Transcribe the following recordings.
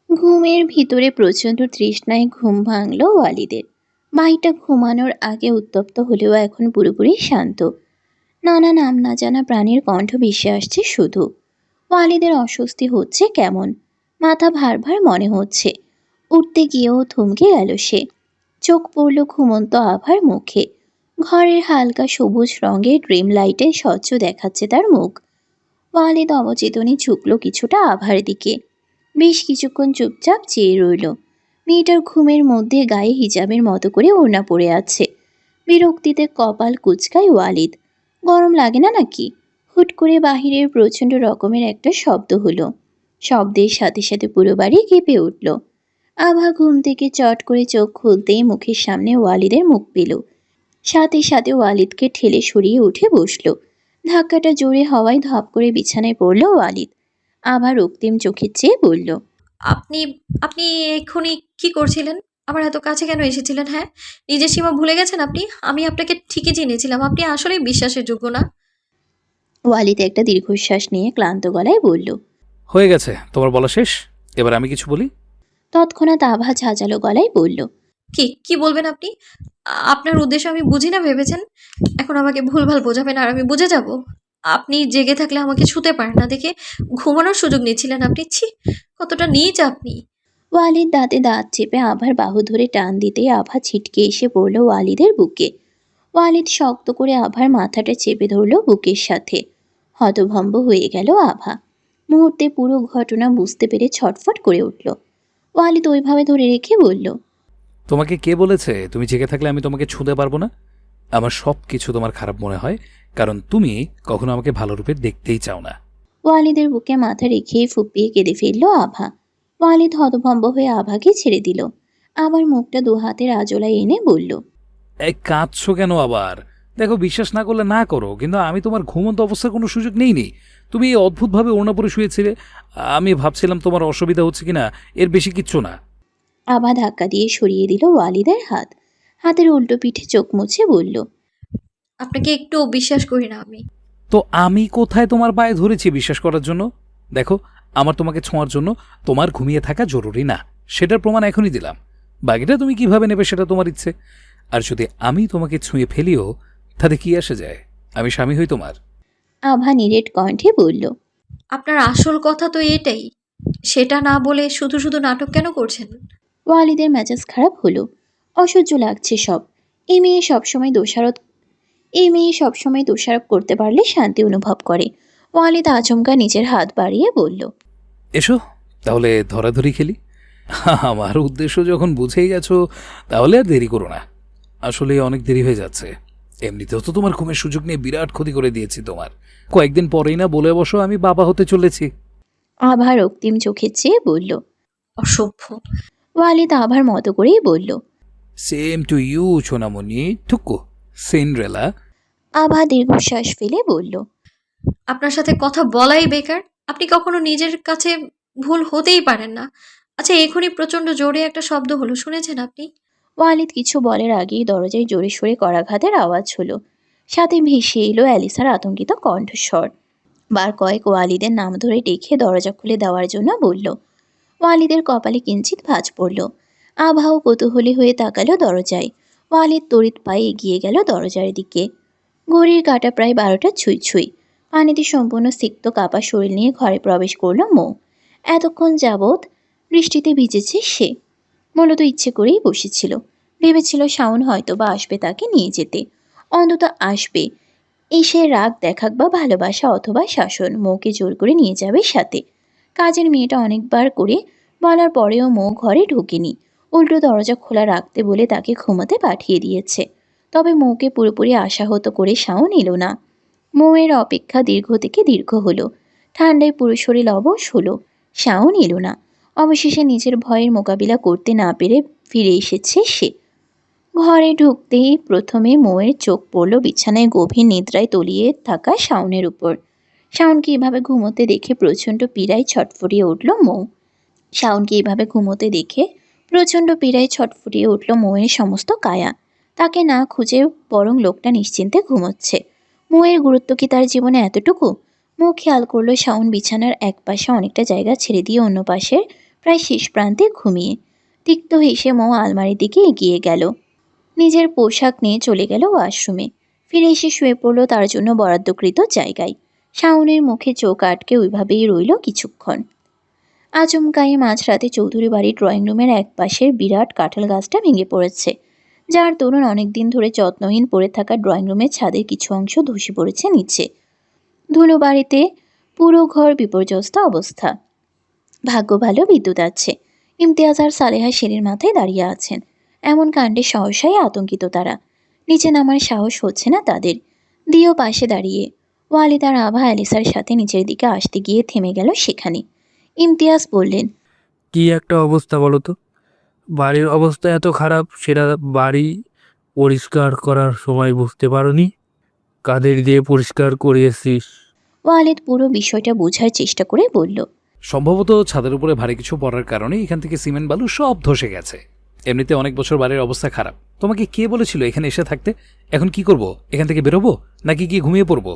ঘুমের ভিতরে প্রচণ্ড তৃষ্ণায় ঘুম ভাঙল ওয়ালিদের। বাড়িটা ঘুমানোর আগে উত্তপ্ত হলেও এখন পুরোপুরি শান্ত। নানা নাম না জানা প্রাণীর কণ্ঠ ভেসে আসছে শুধু। ওয়ালিদের অস্বস্তি হচ্ছে কেমন, মাথা ভার ভার মনে হচ্ছে। উঠতে গিয়েও থমকে গেল সে। চোখ পড়ল ঘুমন্ত আভার মুখে। ঘরের হালকা সবুজ রঙের ড্রিম লাইটে স্বচ্ছ দেখাচ্ছে তার মুখ। ওয়ালিদ অবচেতনে ঝুঁকল কিছুটা আভার দিকে। বেশ কিছুক্ষণ চুপচাপ চেয়ে রইল। মেয়েটার ঘুমের মধ্যে গায়ে হিজাবের মতো করে ওড়না পড়ে আছে। বিরক্তিতে কপাল কুঁচকায় ওয়ালিদ। গরম লাগে না নাকি? হুট করে বাহিরের প্রচণ্ড রকমের একটা শব্দ হলো। শব্দের সাথে সাথে পুরো বাড়ি কেঁপে উঠল। আভা ঘুম থেকে চট করে চোখ খুলতেই মুখের সামনে ওয়ালিদের মুখ পেল। সাথে সাথে ওয়ালিদকে ঠেলে সরিয়ে উঠে বসল। ধাক্কাটা জোরে হওয়ায় ধপ করে বিছানায় পড়ল ওয়ালিদ। আভা রক্তিম চোখে চেয়ে বলল, আপনি আপনি এক্ষুনি কি করছিলেন? আমার এত কাছে কেন এসেছিলেন? হ্যাঁ, নিজের সীমা ভুলে গেছেন আপনি? আমি আপনাকে ঠিকই চিনেছিলাম। আপনি আসলেই বিশ্বাসের যোগ্য না। ওয়ালিদ একটা দীর্ঘশ্বাস নিয়ে ক্লান্ত গলায় বলল। হয়ে গেছে, তোমার বলা শেষ। এবার আমি কিছু বলি? তৎক্ষণাৎ আভা ঝাঁঝালো গলায় বলল, কি কি বলবেন আপনি? আপনার উদ্দেশ্য আমি বুঝি না ভেবেছেন? এখন আমাকে ভুলভাল বোঝাবেন আর আমি বুঝে যাব? আপনি জেগে থাকলে আমাকে ছুতে পারেন না দেখে ঘুমানোর সুযোগ নিচ্ছিলেন আপনি। ছি, কতটা নীচ আপনি! ওয়ালিদ দাঁতে দাঁত চেপে আভার বাহু ধরে টান দিতেই আভা ছিটকে এসে পড়ল ওয়ালিদের বুকে। ওয়ালিদ শক্ত করে আভার মাথাটা চেপে ধরল বুকের সাথে। হতভম্ব হয়ে গেল আভা। মুহূর্তে পুরো ঘটনা বুঝতে পেরে ছটফট করে উঠল। ওয়ালিদ ওইভাবে ধরে রেখে বলল, তোমাকে কে বলেছে তুমি জেগে থাকলে আমি তোমাকে ছুঁতে পারবো না? আমার সব কিছু তোমার খারাপ মনে হয়, কারণ তুমি কখনো আমাকে ভালো রূপে দেখতেই চাও না। ওয়ালিদের বুকে মাথা রেখে ফুঁপিয়ে কেঁদে ফেলল আভা। ওয়ালিদ হতভম্ব হয়ে আভাকে ছেড়ে দিল। আবার মুখটা দু হাতের আজলায় এনে বলল, এই কাঁদছো কেন আবার? দেখো, বিশ্বাস না করলে না করো, কিন্তু আমি তোমার ঘুমন্ত অবস্থার কোনো সুযোগ নেইনি। তুমি এই অদ্ভুতভাবে ওড়না পরে শুয়েছিলে। আমি ভাবছিলাম তোমার অসুবিধা হচ্ছে কিনা, এর বেশি কিচ্ছু না। আভা ধাক্কা দিয়ে সরিয়ে দিল ওয়ালিদের হাত। হাতের উল্টো পিঠে চোখ মুছে বলল, আপনাকে একটু বিশ্বাস করি না আমি। তো আমি কোথায় তোমার পায়ে ধরেছি বিশ্বাস করার জন্য? দেখো, আমার তোমাকে ছোঁয়ার জন্য তোমার ঘুমিয়ে থাকা জরুরি না, সেটার প্রমাণ এখনই দিলাম। বাকিটা তুমি কিভাবে নেবে সেটা তোমার ইচ্ছে। আর যদি আমি তোমাকে ছুঁয়ে ফেলিও, তাতে কি আসে যায়? আমি স্বামী হই তোমার। আভা নিরেট কণ্ঠে বলল। আপনার আসল কথা তো এটাই। সেটা না বলে শুধু শুধু নাটক কেন করছেন? ওয়ালিদের মেজাজ খারাপ হলো। অসহ্য লাগছে সব। এই মেয়ে সবসময় দোষারোপ এই মেয়ে সবসময় দোষারোপ করতে পারলে শান্তি অনুভব করে। ওয়ালিদ আচমকা নিজের হাত বাড়িয়ে বলল, এসো, তাহলে ধরাধরি খেলি। আমার উদ্দেশ্য যখন বুঝেই গেছো, তাহলে আর দেরি করো না। আসলে অনেক দেরি হয়ে যাচ্ছে। এমনিতেও তো তোমার ঘুমের সুযোগ নিয়ে বিরাট ক্ষতি করে দিয়েছি তোমার। কয়েকদিন পরেই না বলে বসো আমি বাবা হতে চলেছি। আভা রক্তিম চোখে চেয়ে বলল। অসভ্য! ওয়ালিদ আভার মতো করেই বলল। সেম টু ইউ সোনামণি, ঠুকু সিন্ড্রেলা। আভা দীর্ঘশ্বাস ফেলে বলল, আপনার সাথে কথা বলাই বেকার। আপনি কখনো নিজের কাছে ভুল হতেই পারেন না। আচ্ছা, এখনই প্রচন্ড জোরে একটা শব্দ হলো, শুনেছেন আপনি? ওয়ালিদ কিছু বলার আগেই দরজায় জোরে সোরে করাঘাতের আওয়াজ হলো। সাথে ভেসে এলো অ্যালিসার আতঙ্কিত কণ্ঠস্বর। বার কয়েক ওয়ালিদের নাম ধরে ডেকে দরজা খুলে দেওয়ার জন্য বলল। ওয়ালিদের কপালে কিঞ্চিত ভাঁজ পড়ল। আভাও কৌতূহলী হয়ে তাকালো দরজায়। ওয়ালিদ তড়িৎ পায়ে এগিয়ে গেল দরজার দিকে। ঘড়ির কাঁটা প্রায় 12টা ছুঁই ছুঁই। পানিতে সম্পূর্ণ সিক্ত কাপা শরীর নিয়ে ঘরে প্রবেশ করল মৌ। এতক্ষণ যাবৎ বৃষ্টিতে ভিজেছে সে। মূলত ইচ্ছে করেই বসেছিল। ভেবেছিল শাওন হয়তো বা আসবে তাকে নিয়ে যেতে। অন্তত আসবে, এসে রাগ দেখাক বা ভালোবাসা অথবা শাসন, মৌকে জোর করে নিয়ে যাবে সাথে। কাজের মেয়েটা অনেকবার করে বলার পরেও মৌ ঘরে ঢোকেনি। উল্টো দরজা খোলা রাখতে বলে তাকে ঘুমাতে পাঠিয়ে দিয়েছে। তবে মৌকে পুরোপুরি আশাহত করে শাওন এলো না। মৌয়ের অপেক্ষা দীর্ঘ থেকে দীর্ঘ হলো। ঠান্ডায় পুরো শরীর অবশ হলো। শাওন এলো না। অবশেষে নিজের ভয়ের মোকাবিলা করতে না পেরে ফিরে এসেছে সে। ঘরে ঢুকতেই প্রথমে মৌয়ের চোখ পড়ল বিছানায় গভীর নিদ্রায় তলিয়ে থাকা শাওনের উপর। শাওনকে এভাবে ঘুমোতে দেখে প্রচণ্ড পীড়ায় ছটফটিয়ে উঠল মৌ। শাওনকে এভাবে ঘুমোতে দেখে প্রচণ্ড পীড়ায় ছটফটিয়ে উঠল মৌয়ের সমস্ত কায়া। তাকে না খুঁজে বরং লোকটা নিশ্চিন্তে ঘুমোচ্ছে। মোয়ের গুরুত্ব কি তার জীবনে এতটুকু? মৌ খেয়াল করলো শাওন বিছানার এক পাশে অনেকটা জায়গা ছেড়ে দিয়ে অন্য পাশের প্রায় শেষ প্রান্তে ঘুমিয়ে। তিক্ত হেসে মৌ আলমারির দিকে এগিয়ে গেল। নিজের পোশাক নিয়ে চলে গেল ওয়াশরুমে। ফিরে এসে শুয়ে পড়ল তার জন্য বরাদ্দকৃত জায়গায়। শাওনের মুখে চোখ আটকে ওইভাবেই রইল কিছুক্ষণ। আচমকাই মাঝরাতে চৌধুরী বাড়ির ড্রয়িং রুমের এক পাশের বিরাট কাঁঠাল গাছটা ভেঙে পড়েছে, যার দরুন অনেকদিন ধরে যত্নহীন পড়ে থাকা ড্রয়িং রুমের ছাদের কিছু অংশ ধসে পড়েছে নিচে। ধুলো বাড়িতে পুরো ঘর বিপর্যস্ত অবস্থা। ভাগ্য ভালো বিদ্যুৎ আছে। ইমতিয়াজ আর সালেহা সিঁড়ির মাথায় দাঁড়িয়ে আছেন। এমন কাণ্ডে সহসাই আতঙ্কিত তারা। নিচে নামার সাহস হচ্ছে না তাদের। দিও পাশে দাঁড়িয়ে। ওয়ালিদ আর আভা অ্যালিসার সাথে নিচের দিকে আসতে গিয়ে থেমে গেল সেখানে। ইমতিয়াজ বললেন, কি একটা অবস্থা বলো তো। বাড়ির অবস্থা এত খারাপ, সেটা বাড়ি পরিষ্কার করার সময় বুঝতে পারোনি? কাদের দিয়ে পরিষ্কার করিয়েছিস? ওয়ালিদ পুরো বিষয়টা বোঝার চেষ্টা করে বলল, সম্ভবত ছাদের উপরে ভারী কিছু পড়ার কারণে এখান থেকে সিমেন্ট বালু সব ধসে গেছে। এমনিতে অনেক বছর বাড়ির অবস্থা খারাপ। তোমাকে কে বলেছিল এখানে এসে থাকতে? এখন কি করব? এখান থেকে বেরোবো নাকি কি ঘুমিয়ে পড়বো?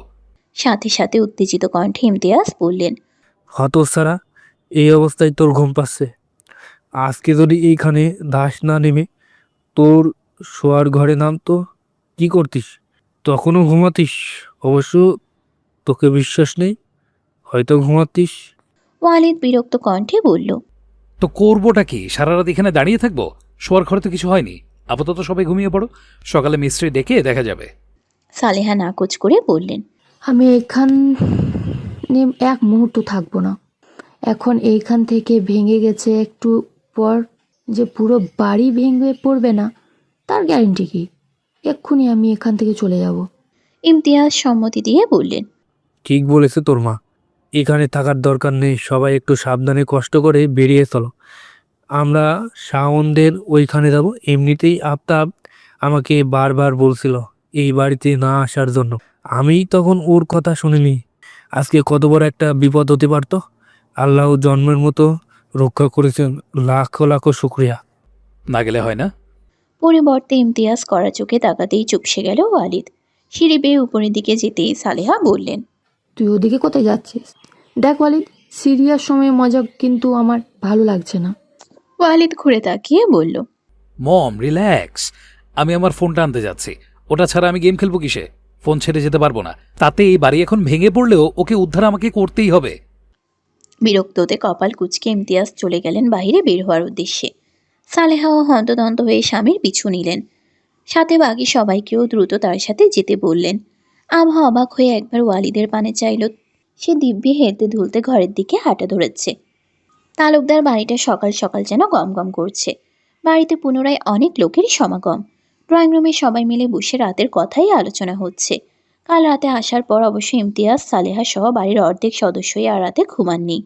সাথে সাথে উত্তেজিত কণ্ঠে ইমতিয়াজ বললেন, হতচ্ছাড়া, এই অবস্থায় তোর ঘুম পাচ্ছে? আজকে যদি এইখানে দাস না নেমে তোর শোয়ার ঘরে নামতো, কি করতিস? তখনও ঘুমাতিস? অবশ্য তোকে বিশ্বাস নেই, হয়তো ঘুমাতিস। ওয়ালিদ বিরক্ত কণ্ঠে বলল, তো করবোটা কি? সারা রাত এখানে দাঁড়িয়ে থাকবো? শোয়ার ঘরে তো কিছু হয়নি। আপাতত সবাই ঘুমিয়ে পড়ো, সকালে মিস্ত্রি ডেকে দেখা যাবে। সালেহা নাকচ করে বললেন, আমি এখানে এক মুহূর্ত থাকবো না। এখন এইখান থেকে ভেঙে গেছে, একটু পর যে পুরো বাড়ি ভেঙে পড়বে না তার গ্যারেন্টি কি? এক্ষুনি আমি এখান থেকে চলে যাব। ইমতিয়াজ সম্মতি দিয়ে বললেন, ঠিক বলেছে তোর মা, এখানে থাকার দরকার নেই। সবাই একটু সাবধানে কষ্ট করে বেরিয়ে চলো। আমরা শাওনদের ওইখানে যাব। এমনিতেই আফতাব আমাকে বারবার বলছিল এই বাড়িতে না আসার জন্য। আমি তখন ওর কথা শুনিনি। আজকে কত বড় একটা বিপদ হতে পারতো। আল্লাহ জন্মের মতো রক্ষা করেছেন, লাখো লাখো শুক্রিয়া। না গেলে হয় না? পরিবর্তে ইমতিয়াজ কড়া চোখে তাকাতেই চুপসে গেল ওয়ালিদ। সিঁড়ি বেয়ে উপরের দিকে যেতেই সালেহা বললেন, তুই ওদিকে কোথায় যাচ্ছিস? দেখ ওয়ালিদ, সিরিয়াস সময়ে মজা কিন্তু আমার ভালো লাগছে না। ওয়ালিদ ঘুরে তাকিয়ে বলল, মম রিল্যাক্স, আমি আমার ফোনটা আনতে যাচ্ছি। ওটা ছাড়া আমি গেম খেলবো কিসে? ফোন ছেড়ে যেতে পারবো না। তাতে এই বাড়ি এখন ভেঙে পড়লেও ওকে উদ্ধার আমাকে করতেই হবে। বিরক্ত হতে কপাল কুঁচকে ইমতিয়াজ চলে গেলেন বাইরে বের হওয়ার উদ্দেশ্যে। সালেহাও হন্তদন্ত হয়ে স্বামীর পিছু নিলেন। সাথে বাকি সবাইকেও দ্রুত তার সাথে যেতে বললেন। আভা অবাক হয়ে একবার ওয়ালিদের পানে চাইল। সে দিব্যি হেলতে ধুলতে ঘরের দিকে হাঁটা ধরেছে। তালুকদার বাড়িটা সকাল সকাল যেন গমগম করছে। বাড়িতে পুনরায় অনেক লোকের সমাগম। ড্রয়িং রুমে সবাই মিলে বসে রাতের কথাই আলোচনা হচ্ছে। কাল রাতে আসার পর অবশ্য ইমতিয়াজ, সালেহা সহ বাড়ির অর্ধেক সদস্যই আর রাতে ঘুমাননি।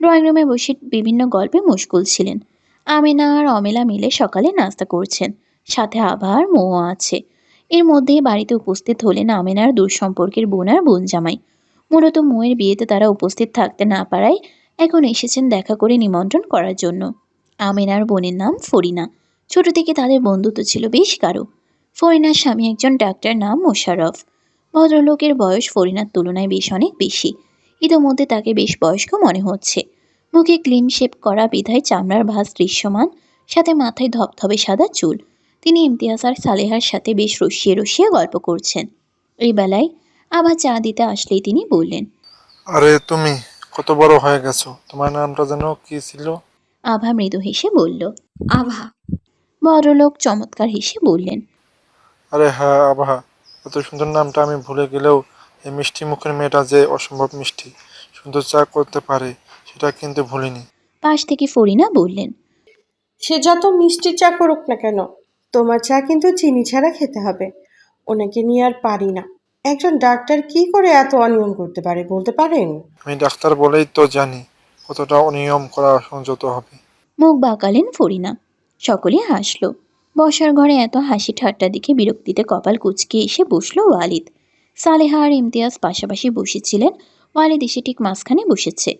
ড্রয়িং রুমে বসে বিভিন্ন গল্পে মশগুল ছিলেন। আমেনা আর অমেলা মিলে সকালে নাস্তা করছেন। সাথে আভা আর মৌ আছে। এর মধ্যেই বাড়িতে উপস্থিত হলেন আমেনার দূর সম্পর্কের বোন আর বোন জামাই। মূলত মৌয়ের বিয়েতে তারা উপস্থিত থাকতে না পারায় এখন এসেছেন দেখা করে নিমন্ত্রণ করার জন্য। আমেনার বোনের নাম ফরিনা। ছোট থেকে তাদের বন্ধুত্ব ছিল বেশ গাঢ়। ফরিনার স্বামী একজন ডাক্তার, নাম মোশাররফ। ভদ্রলোকের বয়স ফরিনার তুলনায় বেশ অনেক বেশি। ইতোমধ্যে তাকে বেশ বয়স্ক মনে হচ্ছে। মুখে ক্লিন শেপ করা বিধায় চামড়ার ভাঁজ দৃশ্যমান, সাথে মাথায় ধবধবে সাদা চুল। তিনি ইমতিয়াজ আর সালেহার সাথে বেশ রসিয়ে রসিয়ে গল্প করছেন। এই বেলায় আবার চা দিতে আসলেই তিনি বললেন, আরে তুমি কত বড় হয়ে গেছো, তোমার নামটা যেন কি ছিল? আভা মৃদু হেসে বলল। আভা। ভদ্রলোক চমৎকার হেসে বললেন, আরে হ্যাঁ, আবহা। এত সুন্দর নামটা আমি ভুলে গেলেও এই মিষ্টি মুখের মেয়েটা যে অসম্ভব মিষ্টি, সুন্দর চা করতে পারে সেটা কিন্তু ভুলিনি। পাশ থেকে ফরিনা বললেন, সে যত মিষ্টি চা করুক না কেন, তোমার চা কিন্তু চিনি ছাড়া খেতে হবে। ওনাকে নিয়ে আর পারি না। একজন ডাক্তার কি করে এত অনিয়ম করতে পারে বলতে পারেন? আমি ডাক্তার বলেই তো জানি কতটা অনিয়ম করা সংযত হবে। মুখ বাঁকালেন ফরিনা। সকলে হাসল। বসার ঘরে এত হাসি ঠাট্টা দেখে বিরক্তিতে কপাল কুঁচকে এসে বসল ওয়ালিদ। সালেহা আর ইমতিয়াজ পাশাপাশি বসেছিলেন। ওয়ালিদ এসে ঠিক মাঝখানে বসেছে।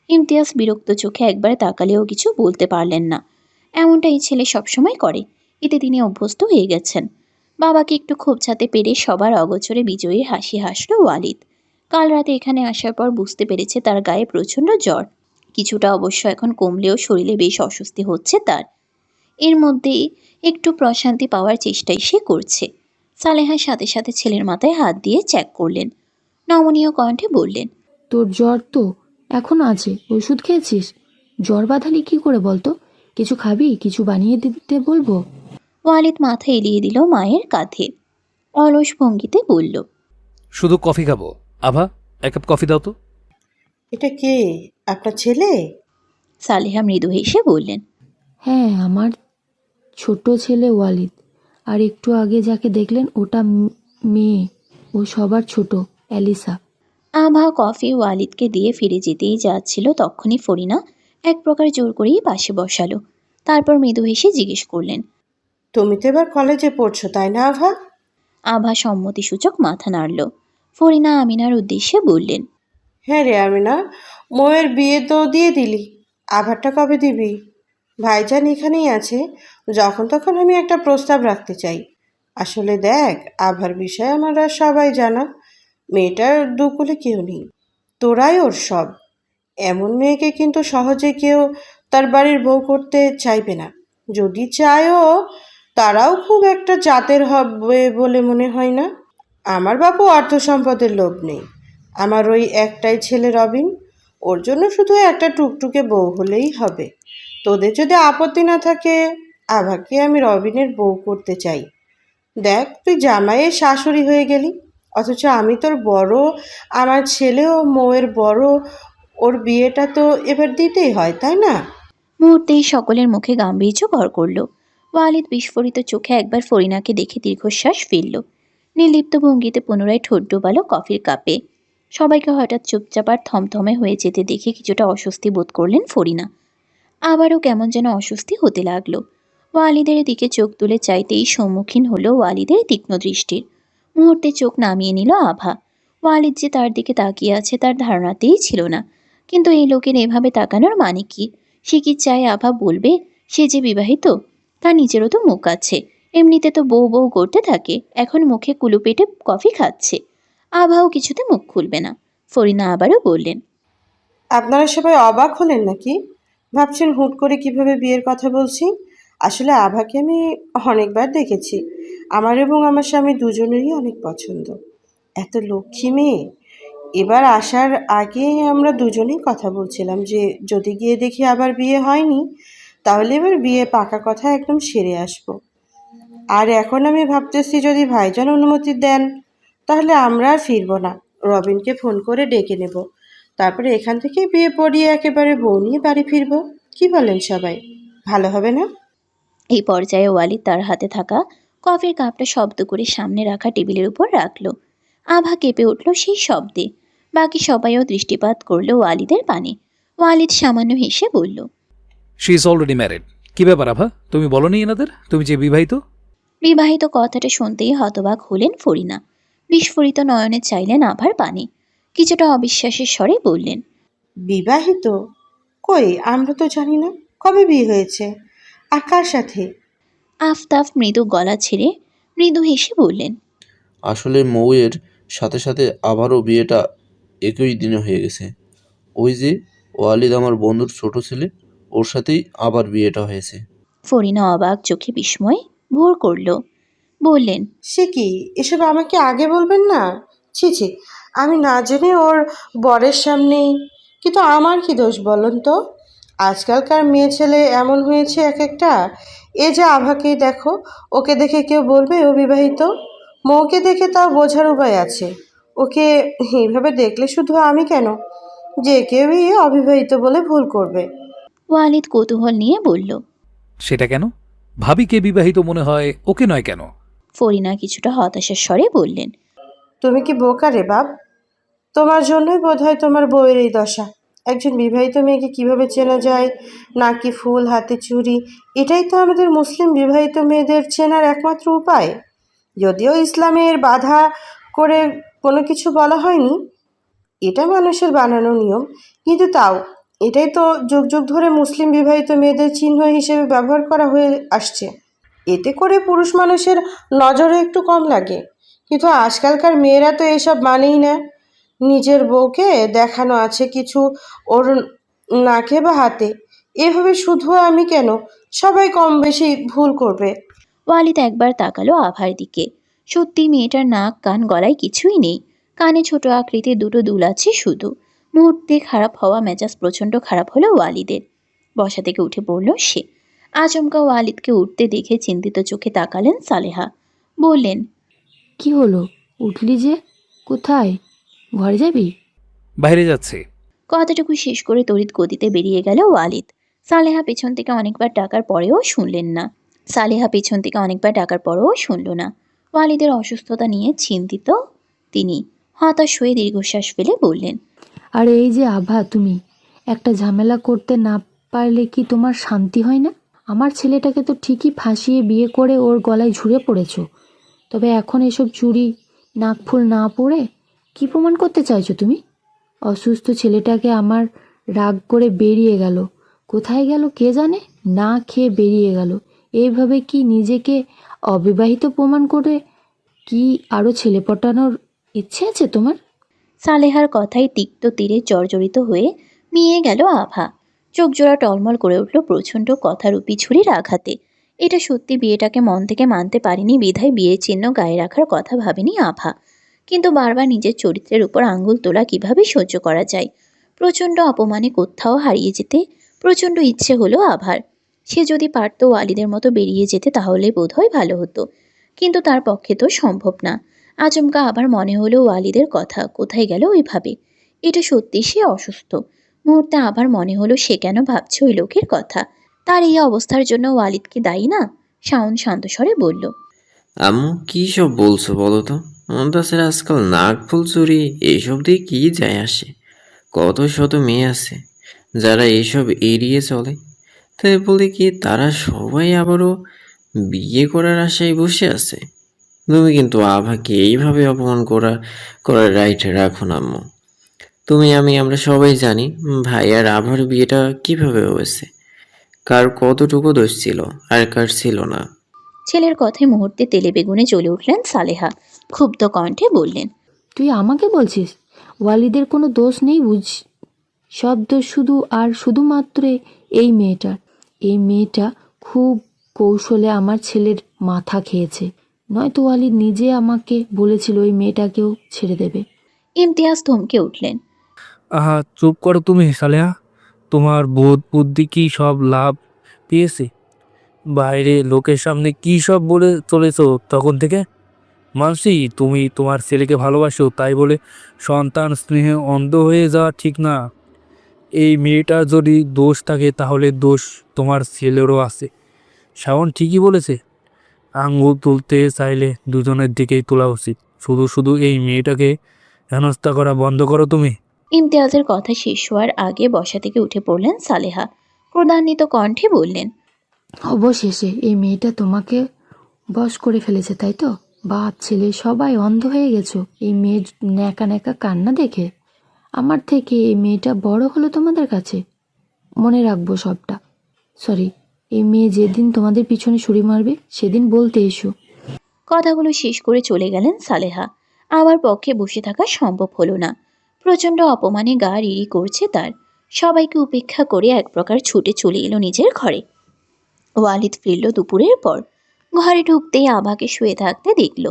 ইমতিয়াজ বিরক্ত চোখে একবার তাকালেও কিছু বলতে পারলেন না। এমনটা এই ছেলে সবসময় করে, এতে তিনি অভ্যস্ত হয়ে গেছেন। বাবাকে একটু খোঁপছাতে পেরে সবার অগোচরে বিজয়ীর হাসি হাসল ওয়ালিদ। কাল রাতে এখানে আসার পর বুঝতে পেরেছে তার গায়ে প্রচণ্ড জ্বর। কিছুটা অবশ্য এখন কমলেও শরীরে বেশ অস্বস্তি হচ্ছে তার। এর মধ্যেই একটু প্রশান্তি পাওয়ার চেষ্টাই সে করছে। সালেহার সাথে সাথে ছেলের মাথায় হাত দিয়ে চেক করলেন। নমনীয় কণ্ঠে বললেন, তোর জ্বর তো এখন আছে, ওষুধ খেয়েছিস? জ্বর বাঁধালি কি করে বলতো? কিছু খাবি? কিছু বানিয়ে দিতে বলবো? ওয়ালিদ মাথা এলিয়ে দিল মায়ের কাঁধে। অলস ভঙ্গিতে বলল, শুধু কফি খাবো। আভা, এক কাপ কফি দাও তো। এটা কে? আপনার ছেলে? সালেহা মৃদু হেসে বললেন, হ্যাঁ, আমার ছোট ছেলে ওয়ালিদ। আর একটু আগে যাকে দেখলেন ওটা মেয়ে, ও সবার ছোট, অ্যালিসা। আভা কফি ওয়ালিদকে দিয়ে ফিরে যেতেই যাচ্ছিল, তখনই ফরিনা এক প্রকার জোর করেই পাশে বসালো। তারপর মৃদু হেসে জিজ্ঞেস করলেন, তুমি তো এবার কলেজে পড়ছো তাই না আভা? আভা সম্মতিসূচক মাথা নাড়ল। ফরিনা আমিনার উদ্দেশ্যে বললেন, হ্যাঁ রে আমিনা, ময়ের বিয়ে তো দিয়ে দিলি, আভারটা কবে দিবি? ভাইজান এখানেই আছে, যখন তখন আমি একটা প্রস্তাব রাখতে চাই। আসলে দেখ, আভার বিষয়ে আমরা সবাই জানা, মেয়েটার দুকুলে কেউ নেই, তোরাই ওর সব। এমন মেয়েকে কিন্তু সহজে কেউ তার বাড়ির বউ করতে চাইবে না। যদি চায়ও, তারাও খুব একটা জাতের হবে বলে মনে হয় না। আমার বাপু অর্থ সম্পদের লোভ নেই, আমার ওই একটাই ছেলে রবিন, ওর জন্য শুধু একটা টুকটুকে বউ হলেই হবে। তোদের যদি আপত্তি না থাকে, আভাকে আমি রবিনের বউ করতে চাই। দেখ, তুই জামাইয়ের শাশুড়ি হয়ে গেলি, অথচ আমি তোর বড়, আমার ছেলেও মৌয়ের বড়, ওর বিয়েটা তো এবার দিতেই হয় তাই না? মুহূর্তেই সকলের মুখে গাম্ভীর্য ভর করল। ওয়ালিদ বিস্ফোরিত চোখে একবার ফরিনাকে দেখে দীর্ঘশ্বাস ফেলল। নির্লিপ্ত ভঙ্গিতে পুনরায় ঠোঁট ডোবালো কফির কাপে। সবাইকে হঠাৎ চুপচাপ আর থমথমে হয়ে যেতে দেখে কিছুটা অস্বস্তি বোধ করলেন ফরিনা। আবারও কেমন যেন অস্বস্তি হতে লাগলো। ওয়ালিদের দিকে চোখ তুলে চাইতেই সম্মুখীন হলো ওয়ালিদের তীক্ষ্ণ দৃষ্টির। মুহূর্তে চোখ নামিয়ে নিল আভা। ওয়ালিদ যে তার দিকে তাকিয়ে আছে তার ধারণাতেই ছিল না। কিন্তু এই লোকের এভাবে তাকানোর মানে কি? সে কি চায় আভা বলবে সে যে বিবাহিত? তার নিজেরও তো মুখ আছে, এমনিতে তো বউ বউ করতে থাকে, এখন মুখে কুলু পেটে কফি খাচ্ছে। আভাও কিছুতে মুখ খুলবে না। ফরিনা আবারও বললেন, আপনারা সবাই অবাক হলেন নাকি? ভাবছেন হুট করে কিভাবে বিয়ের কথা বলছি? আসলে আভাকে আমি অনেকবার দেখেছি, আমার এবং আমার স্বামী দুজনেরই অনেক পছন্দ। এত লক্ষ্মী মেয়ে। এবার আসার আগে আমরা দুজনেই কথা বলছিলাম যে যদি গিয়ে দেখি আবার বিয়ে হয়নি, তাহলে এবার বিয়ে পাকা কথা একদম সেরে আসবো। আর এখন আমি ভাবতেছি যদি ভাইজান অনুমতি দেন, তাহলে আমরা আর ফিরবো না, রবিনকে ফোন করে ডেকে নেব, তারপরে এখান থেকে বিয়ে পড়িয়ে একেবারে বউ নিয়ে বাড়ি ফিরবো। কি বলেন সবাই? ভালো হবে না? এই পর্যায়ে ওয়ালিদ তার হাতে থাকা কফির কাপটা শব্দ করে সামনে রাখা টেবিলের উপর রাখল। আভা কেঁপে উঠল সেই শব্দে। বাকি সবাইও দৃষ্টিপাত করলো ওয়ালিদের পানে। ওয়ালিদ সামান্য হেসে বলল, শি ইজ অলরেডি ম্যারিড। কি ব্যাপার আভা, তুমি বলনি এনাদের তুমি যে বিবাহিত? বিবাহিত কথাটা শুনতেই হতবাক হলেন ফরিনা। বিস্ফোরিত নয়নে চাইলেন আভার পানে। কিছুটা অবিশ্বাসের স্বরে বললেন, বিবাহিত? কই, আমরা তো জানি না। কবে বিয়ে হয়েছে? আর কার সাথে? আফতাব মৃদু গলা ছেড়ে মৃদু হেসে বললেন, আসলে মৌয়ের সাথে সাথে আবারও বিয়েটা একই দিনে হয়ে গেছে। ওই যে ওয়ালিদ আমার বন্ধুর ছোট ছেলে, ওর সাথেই আবার বিয়েটা হয়েছে। ফরিনা অবাক চোখে বিস্ময় ভোর করল। বললেন, সে কি, এসব আমাকে আগে বলবেন না? ছি ছি, আমি না জেনে ওর বরের সামনেই। কিন্তু আমার কি দোষ বলুন তো? আজকালকার মেয়ে ছেলে এমন হয়েছে এক একটা। এ যে আভাকেই দেখো, ওকে দেখে কেউ বলবে ও বিবাহিত? মৌকে দেখে তাও বোঝার উপায় আছে। ওকে এইভাবে দেখলে শুধু আমি কেন, যে কেউই অবিবাহিত বলে ভুল করবে। ওয়ালিদ কৌতূহল নিয়ে বলল। সেটা কেন? ভাবিকে বিবাহিত মনে হয়, ওকে নয় কেন? ফরিনা কিছুটা হতাশার স্বরে বললেন, তুমি কি বোকা রে বাপ? তোমার জন্যই বোধহয় তোমার বউয়ের এই দশা। একজন বিবাহিত মেয়েকে কিভাবে চেনা যায়, নাকি ফুল হাতে চুড়ি, এটাই তো আমাদের মুসলিম বিবাহিত মেয়েদের চেনার একমাত্র উপায়। যদিও ইসলামের বাধা করে কোনো কিছু বলা হয়নি, এটা মানুষের বানানো নিয়ম, কিন্তু তাও এটাই তো যুগ যুগ ধরে মুসলিম বিবাহিত মেয়েদের চিহ্ন হিসেবে ব্যবহার করা হয়ে আসছে। এতে করে পুরুষ মানুষের নজরে একটু কম লাগে। কিন্তু আজকালকার মেয়েরা তো এসব মানেই না। নিজের বউকে দেখানো আছে কিছু ওর নাকে বা হাতে, এভাবে শুধু আমি কেন, সবাই কম বেশি ভুল করবে। ওয়ালিদ একবার তাকালো আভার দিকে। সত্যি মেয়েটার নাক কান গলায় কিছুই নেই, কানে ছোট আকৃতির দুটো দুল আছে শুধু। মুহূর্তে খারাপ হওয়া মেজাজ প্রচণ্ড খারাপ হলো ওয়ালিদের। বসা থেকে উঠে পড়ল সে। আচমকা ওয়ালিদকে উঠতে দেখে চিন্তিত চোখে তাকালেন সালেহা। বললেন, কি হলো, উঠলি যে? কোথায়? ঘরে যাবি? বাইরে যাচ্ছে। কথাটুকু শেষ করে তড়িৎ গতিতে বেরিয়ে গেল ওয়ালিদ। সালেহা পেছন থেকে অনেকবার ডাকার পরেও শুনলেন না। শুনল না। ওয়ালিদের অসুস্থতা নিয়ে চিন্তিত তিনি। হতাশ হয়ে দীর্ঘশ্বাস ফেলে বললেন, আর এই যে আভা, তুমি একটা ঝামেলা করতে না পারলে কি তোমার শান্তি হয় না? আমার ছেলেটাকে তো ঠিকই ফাঁসিয়ে বিয়ে করে ওর গলায় ঝুড়ে পড়েছো, তবে এখন এসব চুরি নাকফুল না পড়ে কি প্রমাণ করতে চাইছো তুমি? অসুস্থ ছেলেটাকে আমার রাগ করে বেরিয়ে গেল, কোথায় গেল কে জানে, না খেয়ে বেরিয়ে গেল। এইভাবে কি নিজেকে অবিবাহিত প্রমাণ করে কি আরও ছেলে পটানোর ইচ্ছে আছে তোমার? সালেহার কথায় তিক্ত তীরে জর্জরিত হয়ে মিয়ে গেল আভা। চোখ জোড়া টলমল করে উঠল প্রচণ্ড কথারূপী ছুরির আঘাতে। এটা সত্যি বিয়েটাকে মন থেকে মানতে পারেনি বিধায় বিয়ের চিহ্ন গায়ে রাখার কথা ভাবেনি আভা। কিন্তু বারবার নিজের চরিত্রের উপর আঙ্গুল তোলা কিভাবে সহ্য করা যায়? প্রচণ্ড অপমানে কোথাও হারিয়ে যেতে প্রচণ্ড ইচ্ছে হলো আভার। সে যদি পারত ওয়ালিদের মতো বেরিয়ে যেতে তাহলে বোধহয় ভালো হতো, কিন্তু তার পক্ষে তো সম্ভব না। আচমকা আবার মনে হলো ওয়ালিদের কথা, কোথায় গেল ওইভাবে? এটা সত্যি সে অসুস্থ। মুহূর্তে আবার মনে হলো সে কেন ভাবছে ওই লোকের কথা। তার এই অবস্থার জন্য ওয়ালিদ কি দায়ী না? শাওন শান্ত স্বরে বলল, আম্মু কি সব বলছো বলো তো? মন্তাসের আজকাল নাক ফুল চুরি এইসব দিয়ে কি যায় আসে? কত শত মেয়ে আছে যারা এইসব এড়িয়ে চলে, তাই বলে কি তারা সবাই আবারও বিয়ে করার আশায় বসে আছে? তুমি কিন্তু আভাকে এইভাবে অপমান করার রাইট রাখো না আম্মু। আমরা সবাই জানি ভাই আর আভার বিয়েটা কিভাবে হয়েছে, কার কতটুকু দোষ ছিল আর কার ছিল না। ছেলের কথায় মুহূর্তে তেলে বেগুনে জ্বলে উঠলেন সালেহা। ক্ষুব্ধ কণ্ঠে বললেন, তুই আমাকে বলছিস ওয়ালিদের কোনো দোষ নেই বুঝ? সব দোষ শুধু আর শুধুমাত্র এই মেয়েটার। এই মেয়েটা খুব কৌশলে আমার ছেলের মাথা খেয়েছে, নয়তো ওয়ালিদ নিজে আমাকে বলেছিল ওই মেয়েটাকেও ছেড়ে দেবে। ইমতিয়াজ থমকে উঠলেন। আহা, চুপ করো তুমি সালেহা। তোমার বোধ বুদ্ধি কি সব লাভ পেয়েছে? বাইরে লোকের সামনে কি সব বলে চলেছো তখন থেকে? মানছি তুমি তোমার ছেলেকে ভালোবাসো, তাই বলে সন্তান স্নেহে অন্ধ হয়ে যাওয়া ঠিক না। এই মেয়েটার যদি দোষ থাকে তাহলে দোষ তোমার ছেলেরও আছে। শাওন ঠিকই বলেছে, আঙ্গুল তুলতে চাইলে দুজনের দিকেই তোলা উচিত। শুধু শুধু এই মেয়েটাকে হেনস্থা করা বন্ধ করো তুমি। ইমতিয়াজের কথা শেষ হওয়ার আগে বসা থেকে উঠে পড়লেন সালেহা। ক্রোধান্বিত কণ্ঠে বললেন, অবশেষে এই মেয়েটা তোমাকে বশ করে ফেলেছে, তাই তো? বাপ ছেলে সবাই অন্ধ হয়ে গেছো এই মেয়ের ন্যাকা ন্যাকা কান্না দেখে। আমার থেকে এই মেয়েটা বড় হলো তোমাদের কাছে। মনে রাখবো সবটা। সরি, এই মেয়ে যেদিন তোমাদের পিছনে ছুরি মারবে সেদিন বলতে এসো। কথাগুলো শেষ করে চলে গেলেন সালেহা। আমার পক্ষে বসে থাকা সম্ভব হলো না। প্রচণ্ড অপমানে গা রিরি করছে তার। সবাইকে উপেক্ষা করে এক প্রকার ছুটে চলে এলো নিজের ঘরে। ওয়ালিদ ফিরল দুপুরের পর। ঘরে ঢুকতেই আভাকে শুয়ে থাকতে দেখল।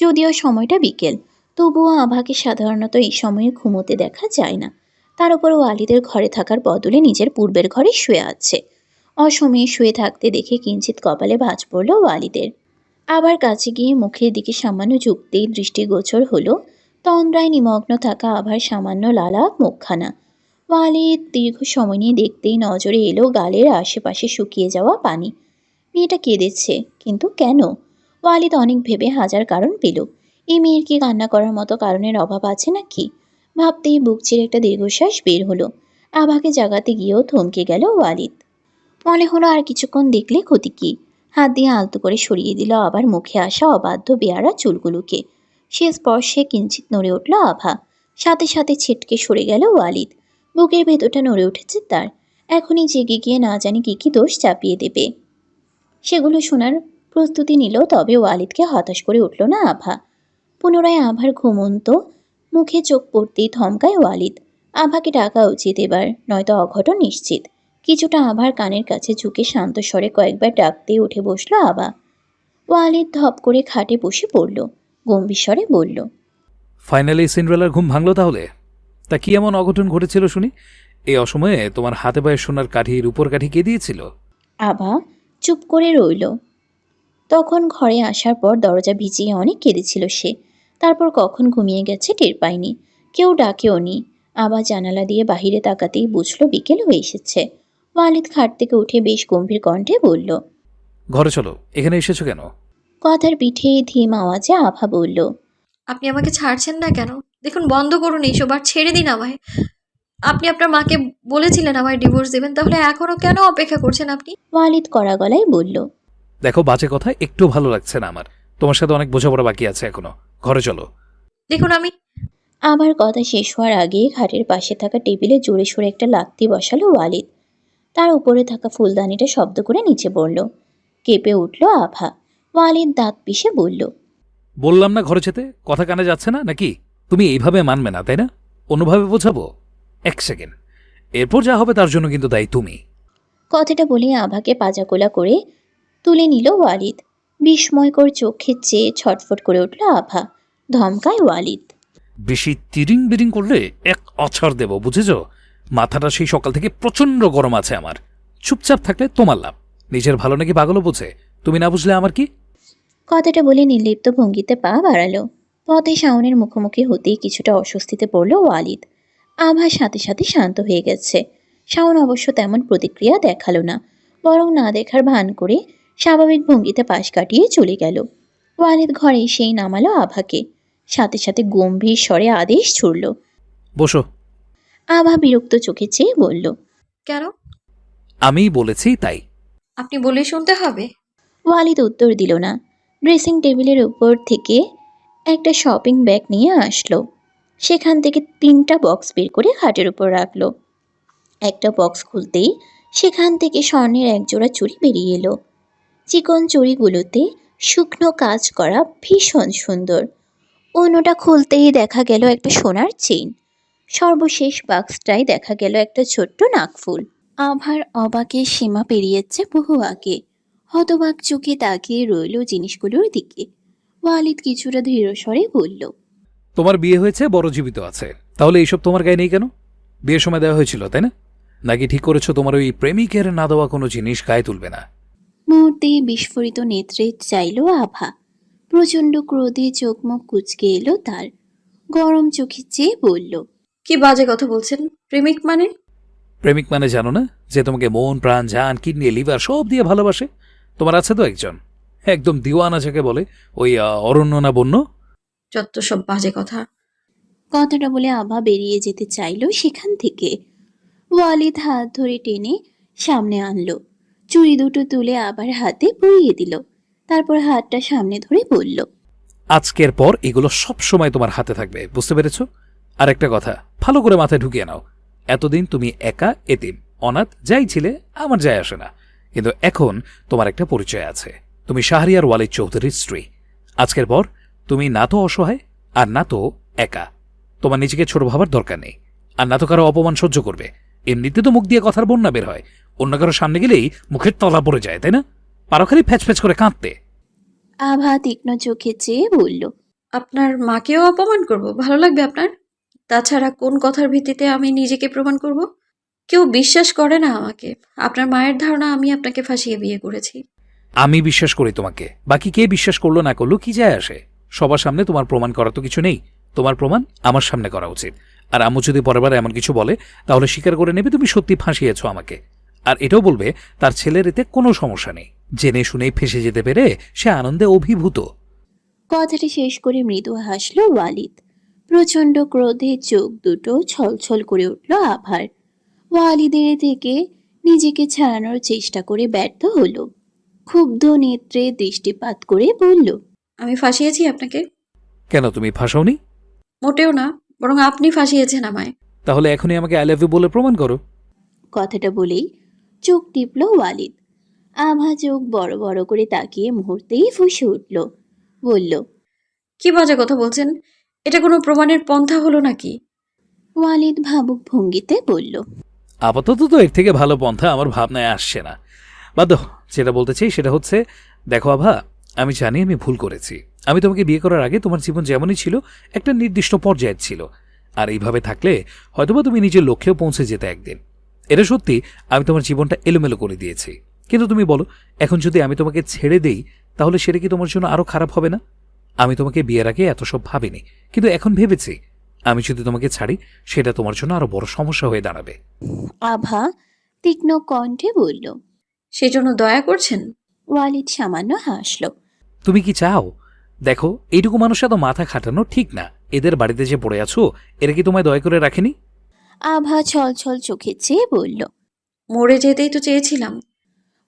যদিও সময়টা বিকেল, তবুও আভাকে সাধারণত এই সময়ে ঘুমোতে দেখা যায় না। তার উপর ওয়ালিদের ঘরে থাকার বদলে নিজের পূর্বের ঘরে শুয়ে আছে। অসময়ে শুয়ে থাকতে দেখে কিঞ্চিত কপালে ভাঁজ পড়ল ওয়ালিদের। আবার কাছে গিয়ে মুখের দিকে সামান্য ঝুঁকতেই দৃষ্টিগোচর হলো তন্দ্রায় নিমগ্ন থাকা আভার সামান্য লালা মুখখানা। ওয়ালিদ দীর্ঘ সময় নিয়ে দেখতেই নজরে এলো গালের আশেপাশে শুকিয়ে যাওয়া পানি। মেয়েটা কেঁদেছে, কিন্তু কেন? ওয়ালিদ অনেক ভেবে হাজার কারণ পেল। এই মেয়ের কি কান্না করার মতো কারণের অভাব আছে নাকি? ভাবতেই বুক চিরে একটা দীর্ঘশ্বাস বের হলো। আভাকে জাগাতে গিয়েও থমকে গেল ওয়ালিদ। মনে হলো আর কিছুক্ষণ দেখলে ক্ষতি কি। হাত দিয়ে আলতো করে সরিয়ে দিল আবার মুখে আসা অবাধ্য বেয়ারা চুলগুলোকে। সে স্পর্শে কিঞ্চিত নড়ে উঠল আভা। সাথে সাথে ছিটকে সরে গেল ওয়ালিদ। বুকের ভেতরটা নড়ে উঠেছে তার। এখনই জেগে গিয়ে না জানি কি কি দোষ চাপিয়ে দেবে। সেগুলো শোনার প্রস্তুতি নিল, তবে ওয়ালিদকে হতাশ করে উঠল না আভা। পুনরায় আভার ঘুমন্ত মুখে চোখ পড়তেই থমকায় ওয়ালিদ। আভাকে ডাকা উচিত এবার, নয়তো অঘটন নিশ্চিত। কিছুটা আভার কানের কাছে ঝুঁকে শান্ত স্বরে কয়েকবার ডাকতেই উঠে বসল আভা। ওয়ালিদ ধপ করে খাটে বসে পড়ল, গম্ভীর স্বরে বলল, ফাইনালি সিন্ড্রেলার ঘুম ভাঙলো তাহলে? তা কি এমন অঘটন ঘটেছিল শুনি? এই অসময়ে তোমার হাতে পায়ে সোনার কাঠির উপর কাঠি কে দিয়েছিল? আভা চুপ করে রইল। তখন ঘরে আসার পর দরজা ভিজিয়ে অনেক কেঁদেছিল সে। তারপর কখন ঘুমিয়ে গেছে টের পায়নি, কেউ ডাকেও নি। আবার জানালা দিয়ে বাহিরে তাকাতেই বুঝলো বিকেল হয়ে এসেছে। ওয়ালিদ খাট থেকে উঠে বেশ গম্ভীর কণ্ঠে বলল, ঘরে চলো, এখানে এসেছো কেন? কথার পিঠে ধীম আওয়াজে আভা বলল, আপনি আমাকে ছাড়ছেন না কেন? দেখুন, বন্ধ করুন এইসব আর ছেড়ে দিন আমায়। আপনি আপনার মাকে বলেছিলেন আমায় ডিভোর্স দেবেন, তাহলে এখনো কেন অপেক্ষা করছেন আপনি? ওয়ালিদ কড়া গলায় বলল, দেখো, বাজে কথা একটু ভালো লাগছে না আমার। তোমার সাথে অনেক বোঝাপড়া বাকি আছে এখনো। ঘরে চলো। দেখুন আমি আবার কথা শেষ হওয়ার আগেই খাটের পাশে থাকা টেবিলে জোরে সোরে একটা লাথি বসালো ওয়ালিদ। তার উপরে থাকা ফুলদানিটা শব্দ করে নিচে পড়ল। কেঁপে উঠল আভা। ওয়ালিদ দাঁত পিষে বলল, বললাম না ঘরে যেতে, কথা কানে যাচ্ছে না নাকি? তুমি এইভাবে মানবে না, তাই না? অন্যভাবে বোঝাবো? এক সেকেন্ড, এরপর যা হবে তার জন্য কিন্তু দায়ী তুমি। কথাটা বলে আভাকে পাজাকোলা করে তুলে নিল ওয়ালিদ। বিস্ময়কর চোখে চেয়ে ছটফট করে উঠল আভা। ধমকায় ওয়ালিদ, বেশি তিরিং বিরিং করলে এক আছাড় দেব, বুঝেছ? মাথাটা সেই সকাল থেকে প্রচণ্ড গরম আছে আমার। চুপচাপ থাকলে তোমার লাভ। নিজের ভালো নাকি পাগলও বোঝে, তুমি না বুঝলে আমার কি? কথাটা বলে নির্লিপ্ত ভঙ্গিতে পা বাড়ালো। পথে শাওনের মুখোমুখি হতেই কিছুটা অস্বস্তিতে পড়ল ওয়ালিদ। আভার সাথে সাথে শান্ত হয়ে গেছে। শাওন অবশ্য তেমন প্রতিক্রিয়া দেখালো না, বরং না দেখার ভান করে স্বাভাবিক ভঙ্গিতে পাশ কাটিয়ে চলে গেল। ওয়ালিদ ঘরে এসেই নামালো আভাকে, সাথে সাথে গম্ভীর স্বরে আদেশ ছুড়ল। বসো। আভা বিরক্ত চোখে চেয়ে বলল, কেন? আমি বলেছি তাই। আপনি বলে শুনতে হবে? ওয়ালিদ উত্তর দিল না। ড্রেসিং টেবিলের উপর থেকে একটা শপিং ব্যাগ নিয়ে আসলো। সেখান থেকে 3টা বক্স বের করে খাটের উপর রাখলো। একটা বক্স খুলতেই সেখান থেকে স্বর্ণের একজোড়া চুড়ি বেরিয়ে এলো। চিকন চুড়িগুলোতে শুকনো কাজ করা, ভীষণ সুন্দর। অন্যটা খুলতেই দেখা গেল একটা সোনার চেইন। সর্বশেষ বাক্সটায় দেখা গেল একটা ছোট্ট নাকফুল। আভার অবাকের সীমা পেরিয়েছে বহু আগে। হতবাক চোখে তাকিয়ে রইল জিনিসগুলোর দিকে। ওয়ালিদ কিছুটা ধীরস্বরে বলল, তোমার বিয়ে হয়েছে, বড় জীবিত আছে, তাহলে এইসব তোমার গায়ে নেই কেন? বিয়ের সময় দেওয়া হয়েছিল, তাই না? নাকি ঠিক করেছো তোমার ওই প্রেমিকের না দেওয়া কোনো জিনিস গায়ে তুলবে না? মুহূর্তে বিস্ফোরিত নেত্রে চাইল আভা। প্রচণ্ড ক্রোধে চোখ মুখ কুঁচকে এলো তার। গরম চোখে চেয়ে বলল, কি বাজে কথা বলছেন? প্রেমিক মানে? প্রেমিক মানে জানো না? যে তোমাকে মন প্রাণ জান কিডনি লিভার সব দিয়ে ভালোবাসে। তোমার আছে তো একজন, একদম দিওয়ানা যাকে বলে, ওই অরণ্য না বন্য। যত সব বাজে কথা। কথাটা বলে আভা বেরিয়ে যেতে চাইল সেখান থেকে। ওয়ালিদ হাত ধরে টেনে সামনে আনলো। চুড়ি দুটো তুলে আবার হাতে পরিয়ে দিল। তারপর হাতটা সামনে ধরে বলল, আজকের পর এগুলো সব সময় তোমার হাতে থাকবে, বুঝতে পেরেছো? আর একটা কথা ভালো করে মাথায় ঢুকিয়ে নাও। এতদিন তুমি একা, এতিম, অনাথ যাই ছিলে, আমার যায় আসে না। কিন্তু এখন তোমার একটা পরিচয় আছে। তুমি শাহরিয়ার ওয়ালিদ চৌধুরীর স্ত্রী। আজকের পর তুমি না তো অসহায়, আর না তো একা। তোমার নিজেকে ছোট ভাবার দরকার নেই, আর না তো কারো অপমান সহ্য করবে। এমনিতে তো মুখ দিয়ে কথার বন্যা বের হয়, অন্য কারো সামনে গেলেই মুখের তলা পড়ে যায়, তাই না? পারো খালি ফ্যাচ ফ্যাচ করে কাঁদতে। আভা তীক্ষ্ণ চোখে চেয়ে বলল, আপনার মাকেও অপমান করব? ভালো লাগবে আপনার? তাছাড়া কোন কথার ভিত্তিতে আমি নিজেকে প্রমাণ করব? কেউ বিশ্বাস করে না আমাকে। আপনার মায়ের ধারণা আমি আপনাকে ফাঁসিয়ে বিয়ে করেছি। আমি বিশ্বাস করি তোমাকে, বাকি কে বিশ্বাস করলো না করলো কি যায় আসে? সবার সামনে তোমার প্রমাণ করা তো কিছু নেই। তোমার প্রমাণ আমার সামনে করা উচিত। আর আম্মু যদি পরেরবার এমন কিছু বলে, তাহলে স্বীকার করে নেবে তুমি সত্যি ফাঁসিয়েছ আমাকে। আর এটাও বলবে তার ছেলের এতে কোনো সমস্যা নেই, জেনে শুনেই ফেসে যেতে পেরে সে আনন্দে অভিভূত। কথাটি শেষ করে মৃদু হাসল ওয়ালিদ। প্রচণ্ড ক্রোধে চোখ দুটো ছলছল করে উঠল আভার। ওয়ালিদের থেকে নিজেকে ছাড়ানোর চেষ্টা করে ব্যর্থ হলো। ক্ষুব্ধ নেত্রে দৃষ্টিপাত করে বলল, আমি ফাঁসিয়েছি আপনাকে? কেন, তুমি ফাঁসাওনি? মোটেও না, বরং আপনি ফাঁসিয়েছেন আমায়। তাহলে এখনই আমাকে আই লাভ ইউ বলে প্রমাণ করো। কথাটা বলেই চোখ টিপল ওয়ালিদ। আভা চোখ বড় বড় করে তাকিয়ে মুহূর্তেই ফুঁসে উঠল, বলল। কি বাজে কথা বলছেন? এটা কোনো প্রমাণের পন্থা হলো নাকি? ওয়ালিদ ভাবুক ভঙ্গিতে বলল। আপাতত তো এর থেকে ভালো পন্থা আমার ভাবনায় আসছে না। বাদ দাও, যেটা বলতে চাই সেটা হচ্ছে, দেখো আভা, আমি জানি আমি ভুল করেছি। আমি তোমাকে বিয়ে করার আগে তোমার জীবন যেমনই ছিল একটা নির্দিষ্ট পর্যায়ের ছিল, আর এইভাবে থাকলে হয়তোবা তুমি নিজের লক্ষ্যেও পৌঁছে যেতে একদিন। এটা সত্যি, আমি তোমার জীবনটা এলোমেলো করে দিয়েছি। কিন্তু তুমি বলো, এখন যদি আমি তোমাকে ছেড়ে দেই তাহলে সেটা কি তোমার জন্য আরো খারাপ হবে না? আমি তোমাকে বিয়ের আগে এত সব ভাবিনি, কিন্তু এখন ভেবেছি আমি যদি তোমাকে ছাড়ি সেটা তোমার জন্য আরো বড় সমস্যা হয়ে দাঁড়াবে। আভা তীক্ষ্ণ কণ্ঠে বলল। সেজন্য দয়া করছেন? ওয়ালিদ সামান্য হাসল। তুমি কি চাও? দেখো, এইটুকু মানুষ এত মাথা খাটানো ঠিক না। এদের বাড়িতে যে পড়ে আছো, এরা কি তোমায় দয়া করে রাখেনি? আভা ছল ছল চোখে চেয়ে বলল। মরে যেতেই তো চেয়েছিলাম।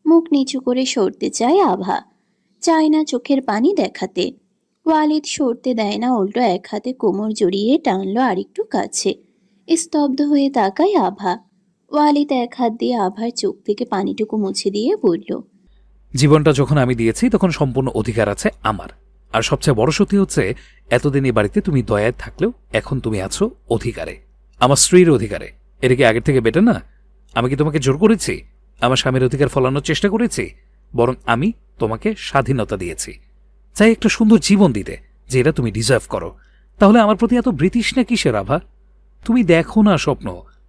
মুখ নিচু করে সরতে চায় আভা, চায় না চোখের পানি দেখাতে। ওয়ালিদ সরতে দেয় না, উল্টো এক হাতে কোমর জড়িয়ে টানলো আরেকটু কাছে। স্তব্ধ হয়ে তাকায় আভা। ওয়ালিদ এক হাত দিয়ে আভার চোখ থেকে পানিটুকু মুছে দিয়ে বলল। জীবনটা যখন আমি দিয়েছি তখন সম্পূর্ণ অধিকার আছে আমার। আর সবচেয়ে বড় সত্যি হচ্ছে, এতদিন এই বাড়িতে তুমি দয়ায় থাকলেও এখন তুমি আছো অধিকারে, আমার স্ত্রীর অধিকারে। এটা কি আগের থেকে বেটার না? আমি কি তোমাকে জোর করেছি? আমার স্বামীর অধিকার ফলানোর চেষ্টা করেছি? বরং আমি তোমাকে স্বাধীনতা দিয়েছি, চাই একটা সুন্দর জীবন দিতে, যেটা তুমি ডিজার্ভ করো। তাহলে আমার প্রতি এত বৃতৃষ্ণা কিসের আভা? তুমি দেখো না স্বপ্ন,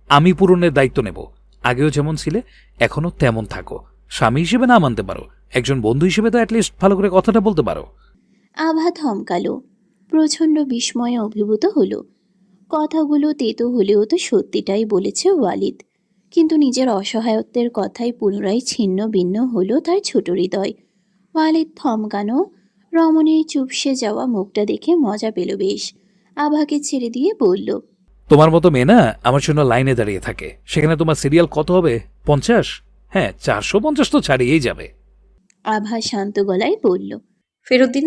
আমি পূরণের দায়িত্ব নেব। আগেও যেমন ছিলে এখনো তেমন থাকো। স্বামী হিসেবে না মানতে পারো, একজন বন্ধু হিসেবে তো অ্যাটলিস্ট ভালো করে কথাটা বলতে পারো। আভা থমকালো, প্রচণ্ড বিস্ময়ে অভিভূত হলো। কথাগুলো তেতো হলেও তো সত্যিটাই বলেছে ওয়ালিদ। কিন্তু নিজের অসহায়ত্বের কথায় পুনরায় ছিন্ন ভিন্ন হলো তার ছোট হৃদয়। ওয়ালিদ থমকানো রমণীর চুপসে যাওয়া মুখটা দেখে মজা পেল বেশ। আভাকে ছেড়ে দিয়ে বলল। তোমার মতো মেয়ে না আমার জন্য লাইনে দাঁড়িয়ে থাকে, সেখানে তোমার সিরিয়াল কত হবে? 50? হ্যাঁ, 450 তো ছাড়িয়েই যাবে। আভা শান্ত গলায় বলল। ফেরত দিন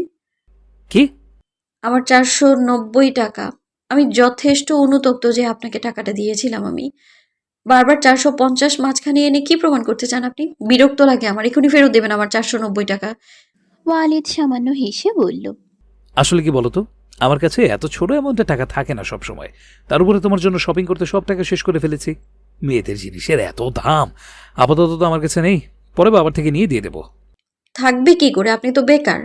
কি? আমার 490 টাকা। আমি যথেষ্ট অনুতপ্ত যে আপনাকে টাকাটা দিয়েছিলাম আমি। বারবার 450 মাঝখানে এনে কি প্রমাণ করতে চান আপনি? বিরক্ত লাগে আমার। এখনই ফেরত দেবেন আমার 490 টাকা। ওয়ালিদ সামান্য হেসে বলল। আসলে কি বলতো, আমার কাছে এত ছোট অ্যামাউন্টের টাকা থাকে না সব সময়। তার উপরে তোমার জন্য শপিং করতে সব টাকা শেষ করে ফেলেছি। মেয়েদের জিনিসের এত দাম, আপাতত তো আমার কাছে নেই, পরে বাবার থেকে নিয়ে দিয়ে দেবো। থাকবে কি করে? আপনি তো বেকার।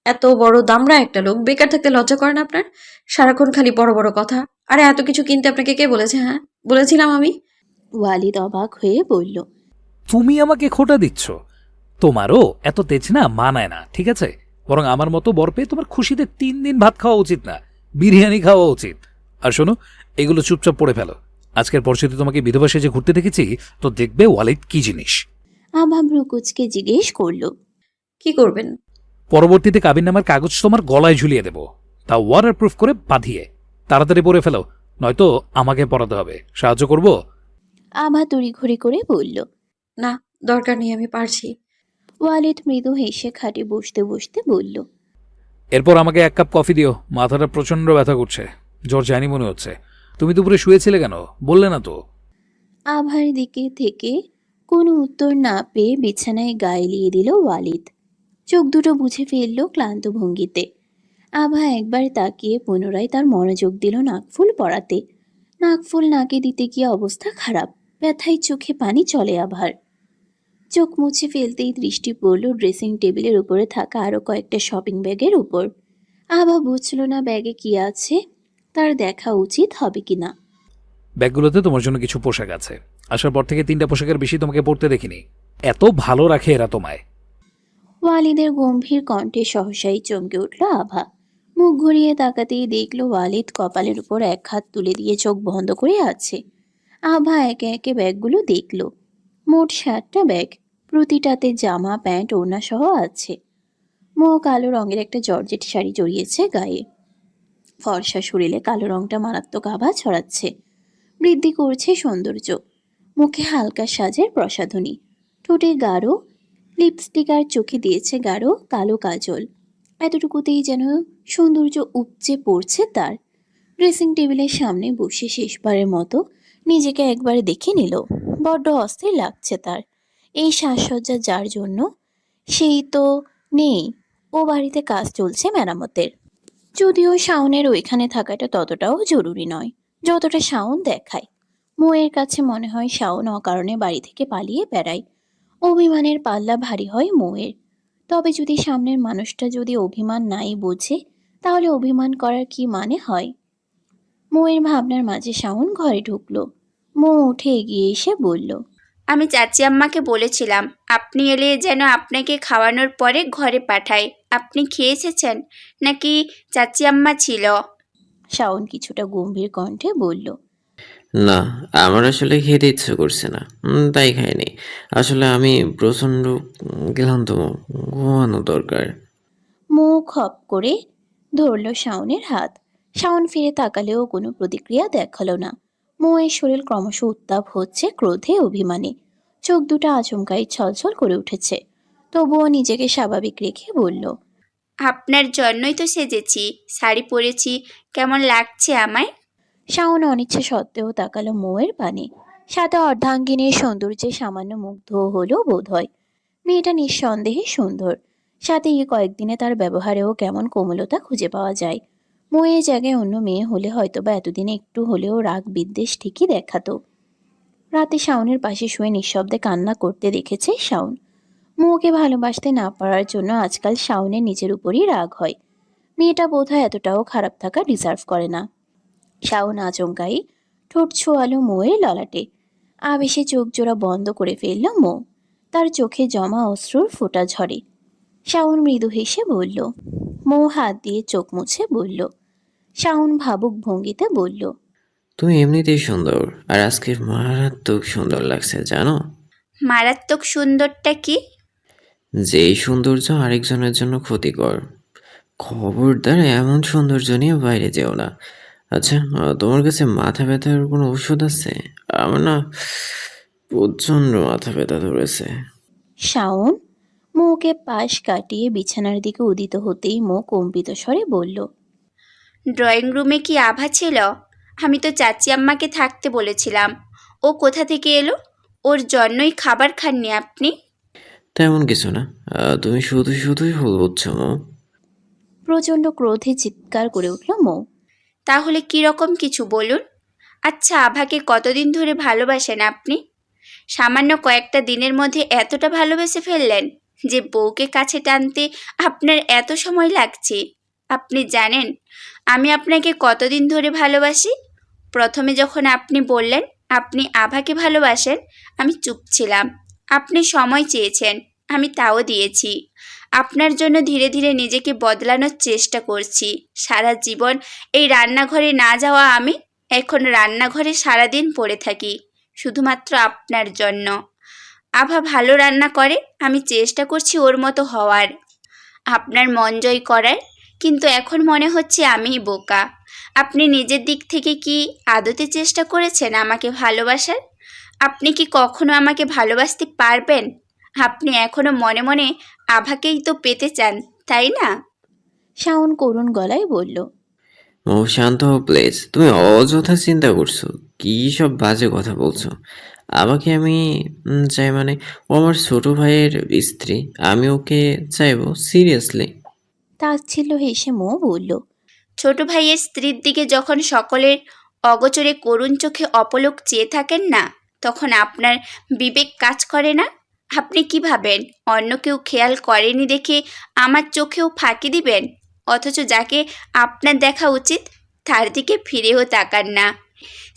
এত বড় দামড়া একটা লোক, বেকার থাকতে লজ্জা করে না আপনার? সারাক্ষণ খালি বড় বড় কথা। আরে এত কিছু কিনতে আপনাকে কে বলেছে? হ্যাঁ, বলেছিলাম আমি। ওয়ালিদ অবাক হয়ে বলল। তুমি আমাকে খোটা দিচ্ছ? তোমারও এত তেজ না মানায় না, ঠিক আছে? বরং আমার মতো বর পেয়ে তোমার খুশিতে 3 দিন ভাত খাওয়া উচিত না, বিরিয়ানি খাওয়া উচিত। আর শোনো, এগুলো চুপচাপ পড়ে ফেলো। আজকের পর যদি তোমাকে বিধবা সেজে ঘুরতে দেখেছি তো দেখবে ওয়ালিদ কি জিনিস। আভা ভ্রুকুচকে জিজ্ঞেস করল। কি করবেন? পরবর্তীতে কাবিননামার কাগজ তোমার গলায় ঝুলিয়ে দেব, তা ওয়াটার প্রুফ করে বাঁধিয়ে। তাড়াতাড়ি পড়ে ফেলো, নয়তো আমাকে পড়াতে হবে। সাহায্য করব? আভা তড়িঘড়ি করে বলল। না, দরকার নেই, আমি পারছি। ওয়ালিদ মৃদু হেসে খাটে বসতে বসতে বলল। এরপর আমাকে 1 কাপ কফি দিও, মাথাটা প্রচন্ড ব্যথা করছে, জ্বর জানি মনে হচ্ছে। তুমি দুপুরে শুয়েছিলে কেন বললে না তো? আভার দিকে থেকে কোনো উত্তর না পেয়ে বিছানায় গা এলিয়ে দিল ওয়ালিদ। চোখ দুটো বুঝে ফেলল ক্লান্ত ভঙ্গিতে। আভা একবার তাকিয়ে পুনরায় তার মনোযোগ দিল নাকফুল পরাতে। নাকফুল নাকে দিতে গিয়ে অবস্থা খারাপ, ব্যথায় চোখে পানি চলে আভার। চোখ মুছে ফেলতেই দৃষ্টি পড়ল ড্রেসিং টেবিলের উপরে থাকা আরও কয়েকটা শপিং ব্যাগের উপর। আভা বুঝল না ব্যাগে কি আছে, তার দেখা উচিত হবে কিনা। ব্যাগগুলোতে তোমার জন্য কিছু পোশাক আছে। আসার পর থেকে 3টা পোশাকের বেশি তোমাকে পরতে দেখিনি। এত ভালো রাখে এরা তোমায়। ওয়ালিদের গম্ভীর কণ্ঠে সহসাই চমকে উঠল আভা। মুখ ঘুরিয়ে তাকাতেই দেখল ওয়ালিদ কপালের উপর এক হাত তুলে দিয়ে চোখ বন্ধ করে আছে। আভা একে একে ব্যাগগুলো দেখল। মোট 7টা ব্যাগ, প্রতিটাতে জামা প্যান্ট ওড়না সহ আছে। কালো রঙের একটা জর্জেট শাড়ি জড়িয়েছে গায়ে। ফর্সা শরীরে কালো রংটা মারাত্মক আভা ছড়াচ্ছে, বৃদ্ধি করছে সৌন্দর্য। মুখে হালকা সাজের প্রসাধনী, ঠোঁটে গাঢ় লিপস্টিক আর চোখে দিয়েছে গাঢ় কালো কাজল। এতটুকুতেই যেন সৌন্দর্য উপচে পড়ছে তার। ড্রেসিং টেবিলের সামনে বসে শেষবারের মতো নিজেকে একবার দেখে নিল। বড্ড অস্থির লাগছে তার। এই সাজসজ্জা যার জন্য সেই তো নেই, ও বাড়িতে কাজ চলছে মেরামতের। যদিও শাওনের ওইখানে থাকাটা ততটাও জরুরি নয় যতটা শাওন দেখায়। মোয়ের কাছে মনে হয় শাওন অকারণে বাড়ি থেকে পালিয়ে বেড়ায়। অভিমানের পাল্লা ভারী হয় মোয়ের। তবে যদি সামনের মানুষটা যদি অভিমান নাই বোঝে, তাহলে অভিমান করার কি মানে হয়? মোয়ের ভাবনার মাঝে শাওন ঘরে ঢুকলো। মো উঠে এগিয়ে এসে বলল, আমি চাচি আম্মাকে বলেছিলাম আপনি এলে যেন আপনাকে খাওয়ানোর পরে ঘরে পাঠাই। আপনি খেয়ে এসেছেন নাকি চাচি আম্মা ছিল? শাওন কিছুটা গম্ভীর কণ্ঠে বলল, না, আমার আসলে খেতে ইচ্ছে করছে না, তাই খাইনি। আসলে আমি প্রচণ্ড ক্লান্ত, ঘুমানো দরকার। মো খপ করে ধরল শাওনের হাত। শাওন ফিরে তাকালেও কোনো প্রতিক্রিয়া দেখালো না। মোয়ের শরীর ক্রমশ উত্তাপ হচ্ছে ক্রোধে, অভিমানে। চোখ দুটো আচমকাই ছলছল করে উঠেছে। তবুও নিজেকে স্বাভাবিক রেখে বলল, আপনার জন্যই তো সেজেছি, শাড়ি পরেছি, কেমন লাগছে আমায়? শাওন অনিচ্ছে সত্ত্বেও তাকালো মোয়ের পানে। সাদা অর্ধাঙ্গিনীর সৌন্দর্যে সামান্য মুগ্ধ হলো বোধ হয়। মেয়েটা নিঃসন্দেহে সুন্দর, সাথে এই কয়েকদিনে তার ব্যবহারেও কেমন কোমলতা খুঁজে পাওয়া যায়। মোয়ের জায়গায় অন্য মেয়ে হলে হয়তোবা এতদিনে একটু হলেও রাগ বিদ্বেষ ঠিকই দেখাতো। রাতে শাওনের পাশে শুয়ে নিঃশব্দে কান্না করতে দেখেছে শাওন। মোকে ভালোবাসতে না পারার জন্য আজকাল শাওনের নিজের উপরই রাগ হয়। মেয়েটা বোধহয় এতটাও খারাপ থাকা ডিজার্ভ করে না। শাওন আচমকাই ঠোঁট ছোয়ালো মোয়ের ললাটে। আবেশে চোখ জোড়া বন্ধ করে ফেলল মো। তার চোখে জমা অশ্রুর ফোঁটা ঝরে। শাওন মৃদু হেসে বলল, মো হাত দিয়ে চোখ মুছে বলল। শাওন ভাবুক ভঙ্গিতে বলল, তুমি এমনিতেই সুন্দর, আর আজকে মারাত্মক সুন্দর লাগছে জানো। মারাত্মক সুন্দরটা কি? যেই সৌন্দর্য আরেকজনের জন্য ক্ষতিকর। খবরদার এমন সৌন্দর্য নিয়ে বাইরে যেও না। আচ্ছা, তোমার কাছে মাথা ব্যথার কোনো ওষুধ আছে? আমার না প্রচণ্ড মাথা ব্যথা ধরেছে। শাওন মোকে পাশ কাটিয়ে বিছানার দিকে উদিত হতেই মো কম্পিত স্বরে বলল, ড্রয়িং রুমে কি আভা ছিল? আমি তো চাচি আম্মাকে থাকতে বলেছিলাম। ও কোথা থেকে এলো? ওর জন্যই খাবার খাননি আপনি? তেমন কিছু না। তুমি শুধু শুধুই ভুল বুঝছো মো। প্রচণ্ড ক্রোধে চিৎকার করে উঠল মো। তাহলে কি রকম কিছু বলুন। আচ্ছা, আভাকে কতদিন ধরে ভালোবাসেন আপনি? সামান্য কয়েকটা দিনের মধ্যে এতটা ভালোবেসে ফেললেন যে বউকে কাছে টানতে আপনার এত সময় লাগছে। আপনি জানেন আমি আপনাকে কতদিন ধরে ভালোবাসি? প্রথমে যখন আপনি বললেন আপনি আভাকে ভালোবাসেন, আমি চুপ ছিলাম। আপনি সময় চেয়েছেন, আমি তাও দিয়েছি। আপনার জন্য ধীরে ধীরে নিজেকে বদলানোর চেষ্টা করছি। সারা জীবন এই রান্নাঘরে না যাওয়া আমি এখন রান্নাঘরে সারাদিন পড়ে থাকি, শুধুমাত্র আপনার জন্য। আভা ভালো রান্না করে, আমি চেষ্টা করছি ওর মতো হওয়ার, আপনার মন জয় করার। কিন্তু এখন মনে হচ্ছে আমিই বোকা। আপনি নিজের দিক থেকে কি আদতে চেষ্টা করেছেন আমাকে ভালোবাসার? আপনি কি কখনো আমাকে ভালোবাসতে পারবেন? আপনি এখনো মনে মনে আভাকেই তো পেতে চান, তাই না? শাওন করুণ গলায় বলল, ও শান্ত হও প্লিজ। তুমি অযথা চিন্তা করছো। কি সব বাজে কথা বলছো। আমাকে আমি চাই মানে ও আমার ছোট ভাইয়ের স্ত্রী। আমি ওকে চাইবো সিরিয়াসলি। তাচ্ছিল্য হেসে মো বলল, ছোট ভাইয়ের স্ত্রীর দিকে যখন সকলের অগোচরে করুণ চোখে অপলক চেয়ে থাকেন না, তখন আপনার বিবেক কাজ করে না? আপনি কি ভাবেন অন্য কেউ খেয়াল করেনি দেখে আমার চোখেও ফাঁকি দিবেন? অথচ যাকে আপনার দেখা উচিত তার দিকে ফিরেও তাকান না।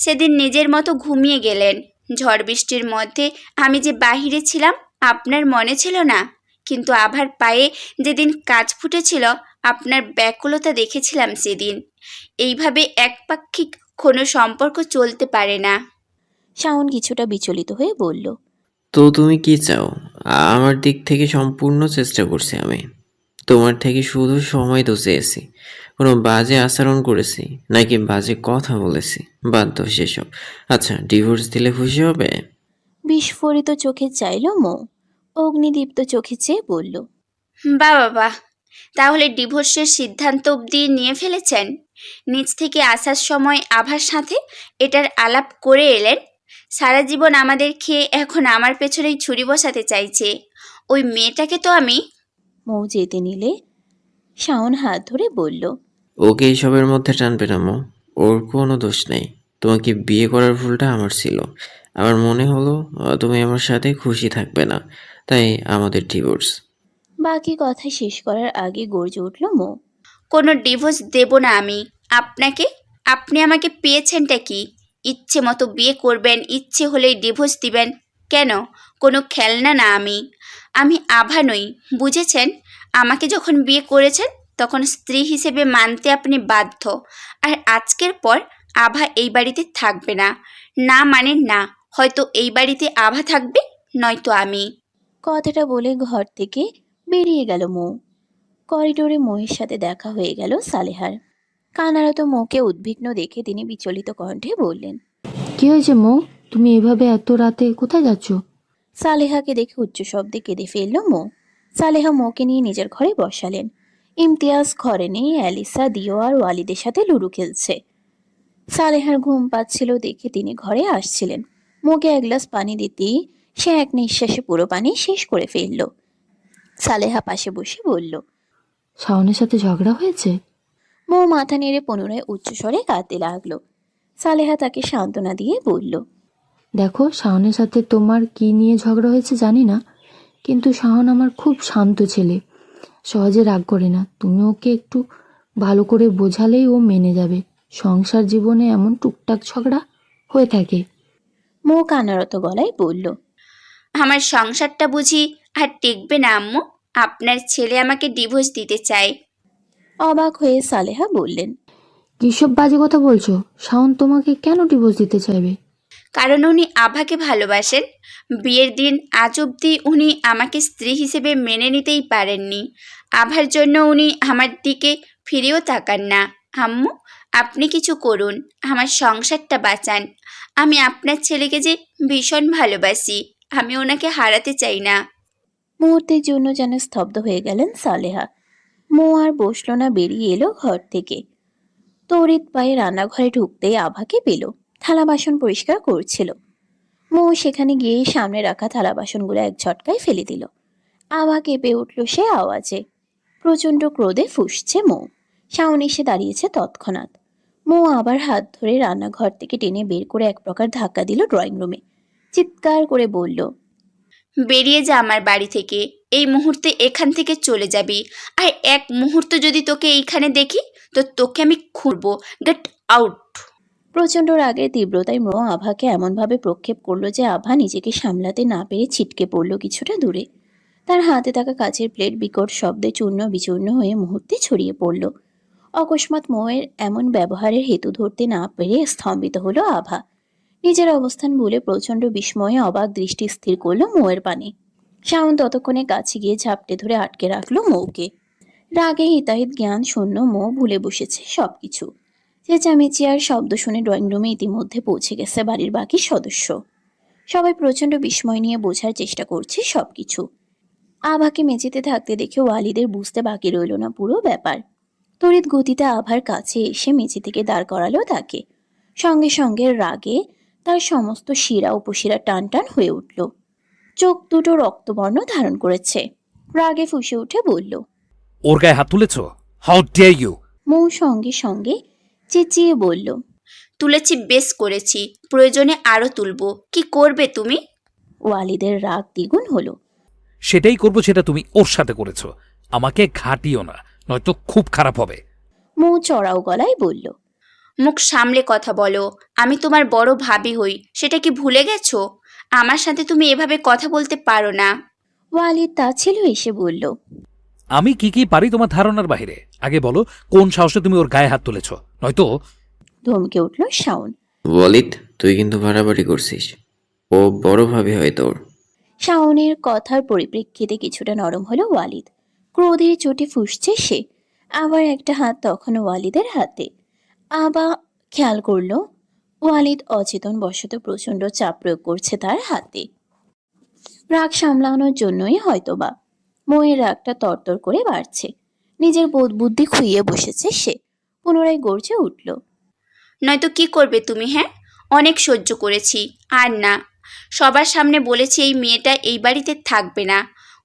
সেদিন নিজের মতো ঘুমিয়ে গেলেন। ঝড় বৃষ্টির মধ্যে আমি যে বাহিরে ছিলাম আপনার মনে ছিল না? কিন্তু আভার পায়ে যেদিন কাজ ফুটেছিল আপনার ব্যাকুলতা দেখেছিলাম সেদিন। এইভাবে একপাক্ষিক কোনো সম্পর্ক চলতে পারে না। শাওন কিছুটা বিচলিত হয়ে বলল, তো তুমি কি চাও? আমার দিক থেকে সম্পূর্ণ চেষ্টা করছি আমি। তোমার থেকে শুধু সময় তো চেয়েছি। কোনো বাজে আচরণ করেছি নাকি বাজে কথা বলেছি? বাদ দাও সেসব। আচ্ছা, ডিভোর্স দিলে খুশি হবে? বিস্ফোরিত চোখে চাইল মো। অগ্নিদীপ্ত চোখে চেয়ে বলল, বাহ বাহ বাহ, তাহলে ডিভোর্সের সিদ্ধান্ত অবধি নিয়ে ফেলেছেন? নিজ থেকে আসার সময় আভার সাথে এটার আলাপ করে এলেন। সারা জীবন আমাদের খেয়ে এখন আমার পেছনেই ছুরি বসাতে চাইছে। ওই মেয়েটাকে তো আমি মৌ যেতে নিলে শাওন হাত ধরে বলল, ওকে এইসবের মধ্যে টানবে না মো, ওর কোনো দোষ নেই। তোমাকে বিয়ে করার ভুলটা আমার ছিল। আমার মনে হলো তুমি আমার সাথে খুশি থাকবে না, তাই আমাদের ডিভোর্স। বাকি কথা শেষ করার আগে গর্জে উঠল মৌ। কোনো ডিভোর্স দেব না আমি আপনাকে। আপনি আমাকে পেয়েছেনটা কি? ইচ্ছে মতো বিয়ে করবেন, ইচ্ছে হলেই ডিভোর্স দিবেন। কেন? কোনো খেলনা না আমি। আমি আভা নই, বুঝেছেন? আমাকে যখন বিয়ে করেছেন তখন স্ত্রী হিসেবে মানতে আপনি বাধ্য। আর আজকের পর আভা এই বাড়িতে থাকবে না। না মানে না, হয়তো এই বাড়িতে আভা থাকবে, নয়তো আমি। কথাটা বলে ঘর থেকে বেরিয়ে গেল মৌ। করিডোরে মৌয়ের সাথে দেখা হয়ে গেল সালেহার। কানারত মৌকে উদ্বিগ্ন দেখে তিনি বিচলিত কণ্ঠে বললেন, কি হয়েছে মৌ? তুমি এভাবে এত রাতে কোথায় যাচ্ছ? সালেহাকে দেখে উচ্চ শব্দে কেঁদে ফেলল মৌ। সালেহা মৌকে নিয়ে নিজের ঘরে বসালেন। ইমতিয়াজ ঘরে নেই, অ্যালিসা, দিও আর ওয়ালিদের সাথে লুডো খেলছে। সালেহার ঘুম পাচ্ছিল দেখে তিনি ঘরে আসছিলেন। মৌকে এক গ্লাস পানি দিতেই সে এক নিঃশ্বাসে পুরো পানি শেষ করে ফেলল। সালেহা পাশে বসে বলল, শাওনের সাথে ঝগড়া হয়েছে? মৌ মাথা নেড়ে পুনরায় উচ্চস্বরে কাঁদতে লাগলো। সালেহা তাকে সান্ত্বনা দিয়ে বলল, দেখো, শাওনের সাথে তোমার কি নিয়ে ঝগড়া হয়েছে জানি না, কিন্তু শাওন আমার খুব শান্ত ছেলে, সহজে রাগ করে না। তুমি ওকে একটু ভালো করে বোঝালেই ও মেনে যাবে। সংসার জীবনে এমন টুকটাক ঝগড়া হয়ে থাকে। মৌ কান্নারত গলায় বলল, আমার সংসারটা বুঝি আর টিকবে না আম্মু? আপনার ছেলে আমাকে ডিভোর্স দিতে চায়। অবাক হয়ে সালেহা বললেন, কিসব বাজে কথা বলছো? শাওন তোমাকে কেন ডিভোর্স দিতে চাইবে? কারণ উনি আভাকে ভালোবাসেন। বিয়ের দিন আজ অবধি উনি আমাকে স্ত্রী হিসেবে মেনে নিতেই পারেননি। আভার জন্য উনি আমার দিকে ফিরেও তাকান না। আম্মু, আপনি কিছু করুন, আমার সংসারটা বাঁচান। আমি আপনার ছেলেকে যে ভীষণ ভালোবাসি, আমি ওনাকে হারাতে চাই না। মুহূর্তের জন্য যেন স্তব্ধ হয়ে গেলেন সালেহা। মৌ আর বসল না, বেরিয়ে এলো ঘর থেকে। তড়িৎ পায়ে রান্নাঘরে ঢুকতেই আভাকে পেল, থালা বাসন পরিষ্কার করছিল। মৌ সেখানে গিয়ে সামনে রাখা থালা বাসনগুলো এক ঝটকায় ফেলে দিল। আভা কেঁপে উঠল সে আওয়াজে। প্রচণ্ড ক্রোধে ফুঁসছে মৌ। শাওন এসে দাঁড়িয়েছে তৎক্ষণাৎ। মৌ আবার হাত ধরে রান্নাঘর থেকে টেনে বের করে এক প্রকার ধাক্কা দিল ড্রয়িং রুমে। চিৎকার করে বলল, বেরিয়ে যা আমার বাড়ি থেকে, এই মুহূর্তে এখান থেকে চলে যাবি। আর এক মুহূর্ত যদি তোকে এইখানে দেখি তো তোকে আমি খুঁড়বো। Get out. প্রচণ্ড রাগের তীব্রতায় মৌ আভাকে এমনভাবে প্রক্ষেপ করলো যে আভা নিজেকে সামলাতে না পেরে ছিটকে পড়ল কিছুটা দূরে। তার হাতে থাকা কাচের প্লেট বিকট শব্দে চূর্ণ বিচূর্ণ হয়ে মুহূর্তে ছড়িয়ে পড়ল। অকস্মাৎ মৌয়ের এমন ব্যবহারের হেতু ধরতে না পেরে স্তম্ভিত হলো আভা। নিজের অবস্থান ভুলে প্রচণ্ড বিস্ময়ে অবাক দৃষ্টি স্থির করলো মৌয়ের পানে। শাওন ততক্ষণে কাছে গিয়ে ঝাপটে ধরে আটকে রাখলো মৌকে। রাগে হিতাহিত জ্ঞান শূন্য মৌ ভুলে বসেছে সবকিছু। চেঁচামেচি আর শব্দ শুনে ড্রয়িং রুমে ইতিমধ্যে পৌঁছে গেছে বাড়ির বাকি সদস্য। সবাই প্রচণ্ড বিস্ময় নিয়ে বোঝার চেষ্টা করছে সবকিছু। আভাকে মেঝেতে থাকতে দেখে ওয়ালিদের বুঝতে বাকি রইল না পুরো ব্যাপার। তড়িৎ গতিতে আভার কাছে এসে মেঝে থেকে দাঁড় করালো তাকে। সঙ্গে সঙ্গে রাগে তার সমস্ত শিরা উপশিরা টান টান হয়ে উঠল। চোখ দুটো রক্তবর্ণ ধারণ করেছে। রাগে ফুঁসে উঠে বলল, ওর গায়ে হাত তুলেছ? How dare you! মৌ সঙ্গে সঙ্গে চেঁচিয়ে বলল, তুলেছি, বেশ করেছি, প্রয়োজনে আরও তুলবো। কি করবে তুমি? ওয়ালিদের রাগ দ্বিগুণ হলো। সেটাই করবো যেটা তুমি ওর সাথে করেছো। আমাকে ঘাটিও না, নয়তো খুব খারাপ হবে। মৌ চড়াও গলায় বলল, মুখ সামলে কথা বলো। আমি তোমার বড় ভাবি হই, সেটা কি ভুলে গেছো? আমার সাথে তুমি এভাবে কথা বলতে পারো না। ওয়ালিদ তা ছিল এসে বলল, আমি কি কি পারি তোমার ধারণার বাইরে। আগে বলো, কোন সাহসে তুমি ওর গায়ে হাত তুলেছ? নয়তো ধমকে উঠল শাওন। ওয়ালিদ, তুই কিন্তু বাড়াবাড়ি করছিস। ও বড় ভাবে হয় তোর। শাওনের কথার পরিপ্রেক্ষিতে কিছুটা নরম হলো ওয়ালিদ। ক্রোধের চোটে ফুঁসছে সে। আবার একটা হাত তখন ওয়ালিদের হাতে। আবা খেয়াল করলো ওয়ালিদ অচেতন বশত প্রচণ্ড চাপ প্রয়োগ করছে তার হাতে। রাগ সামলানোর জন্যই হয়তোবা মৌয়ের রাগটা তরতর করে বাড়ছে। নিজের বোধ বুদ্ধি খুইয়ে বসেছে সে। পুনরায় গর্জে উঠল, নয়তো কি করবে তুমি? হ্যাঁ, অনেক সহ্য করেছি, আর না। সবার সামনে বলেছি এই মেয়েটা এই বাড়িতে থাকবে না,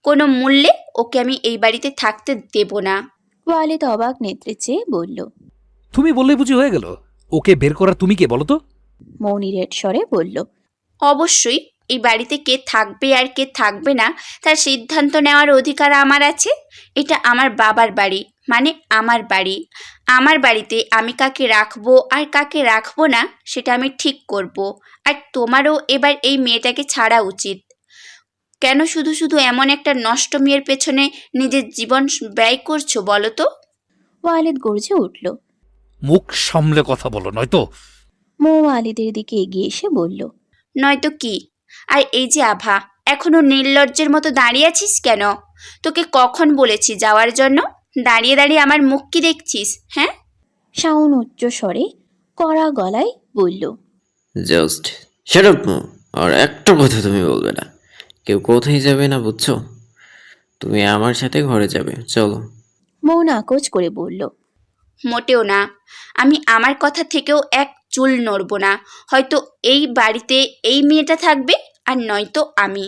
কোনো মূল্যে ওকে আমি এই বাড়িতে থাকতে দেব না। ওয়ালিদ অবাক নেত্রে চেয়ে বলল। তুমি বললে বুঝি হয়ে গেল? ওকে বের করার তুমি কে বলো তো? মৌনি রেড স্বরে বলল। অবশ্যই এই বাড়িতে কে থাকবে আর কে থাকবে না তার সিদ্ধান্ত নেওয়ার অধিকার আমার আছে। এটা আমার বাবার বাড়ি, মানে আমার বাড়ি। আমার বাড়িতে আমি কাকে রাখবো আর কাকে রাখবো না সেটা আমি ঠিক করব। আর তোমারও এবার এই মেয়েটাকে ছাড়া উচিত। কেন শুধু শুধু এমন একটা নষ্ট মেয়ের পেছনে নিজের জীবন ব্যয় করছো বলো তো? ওয়ালিদ গর্জে উঠল। মুখ সামলে কথা বলো, নয়তো। মৌ ওয়ালিদের দিকে এগিয়ে এসে বলল। নয়তো কি? আর এই যে আভা, এখনো নির্লজ্জের মতো দাঁড়িয়ে আছিস কেন? তোকে কখন বলেছি যাওয়ার জন্য? দাঁড়িয়ে দাঁড়িয়ে আমার মুখ কি দেখছিস? হ্যাঁ? শাওন উচ্চ স্বরে কড়া গলায় বলল। জাস্ট শাট আপ মো। আর একটা কথা তুমি বলবে না। কেউ কোথায় যাবে না, বুঝছো? তুমি আমার সাথে ঘরে যাবে, চলো। মৌ নাকচ করে বলল। মোটেও না। আমি আমার কথা থেকেও এক চুল নড়ব না। হয়তো এই বাড়িতে এই মেয়েটা থাকবে, আর নয়তো আমি।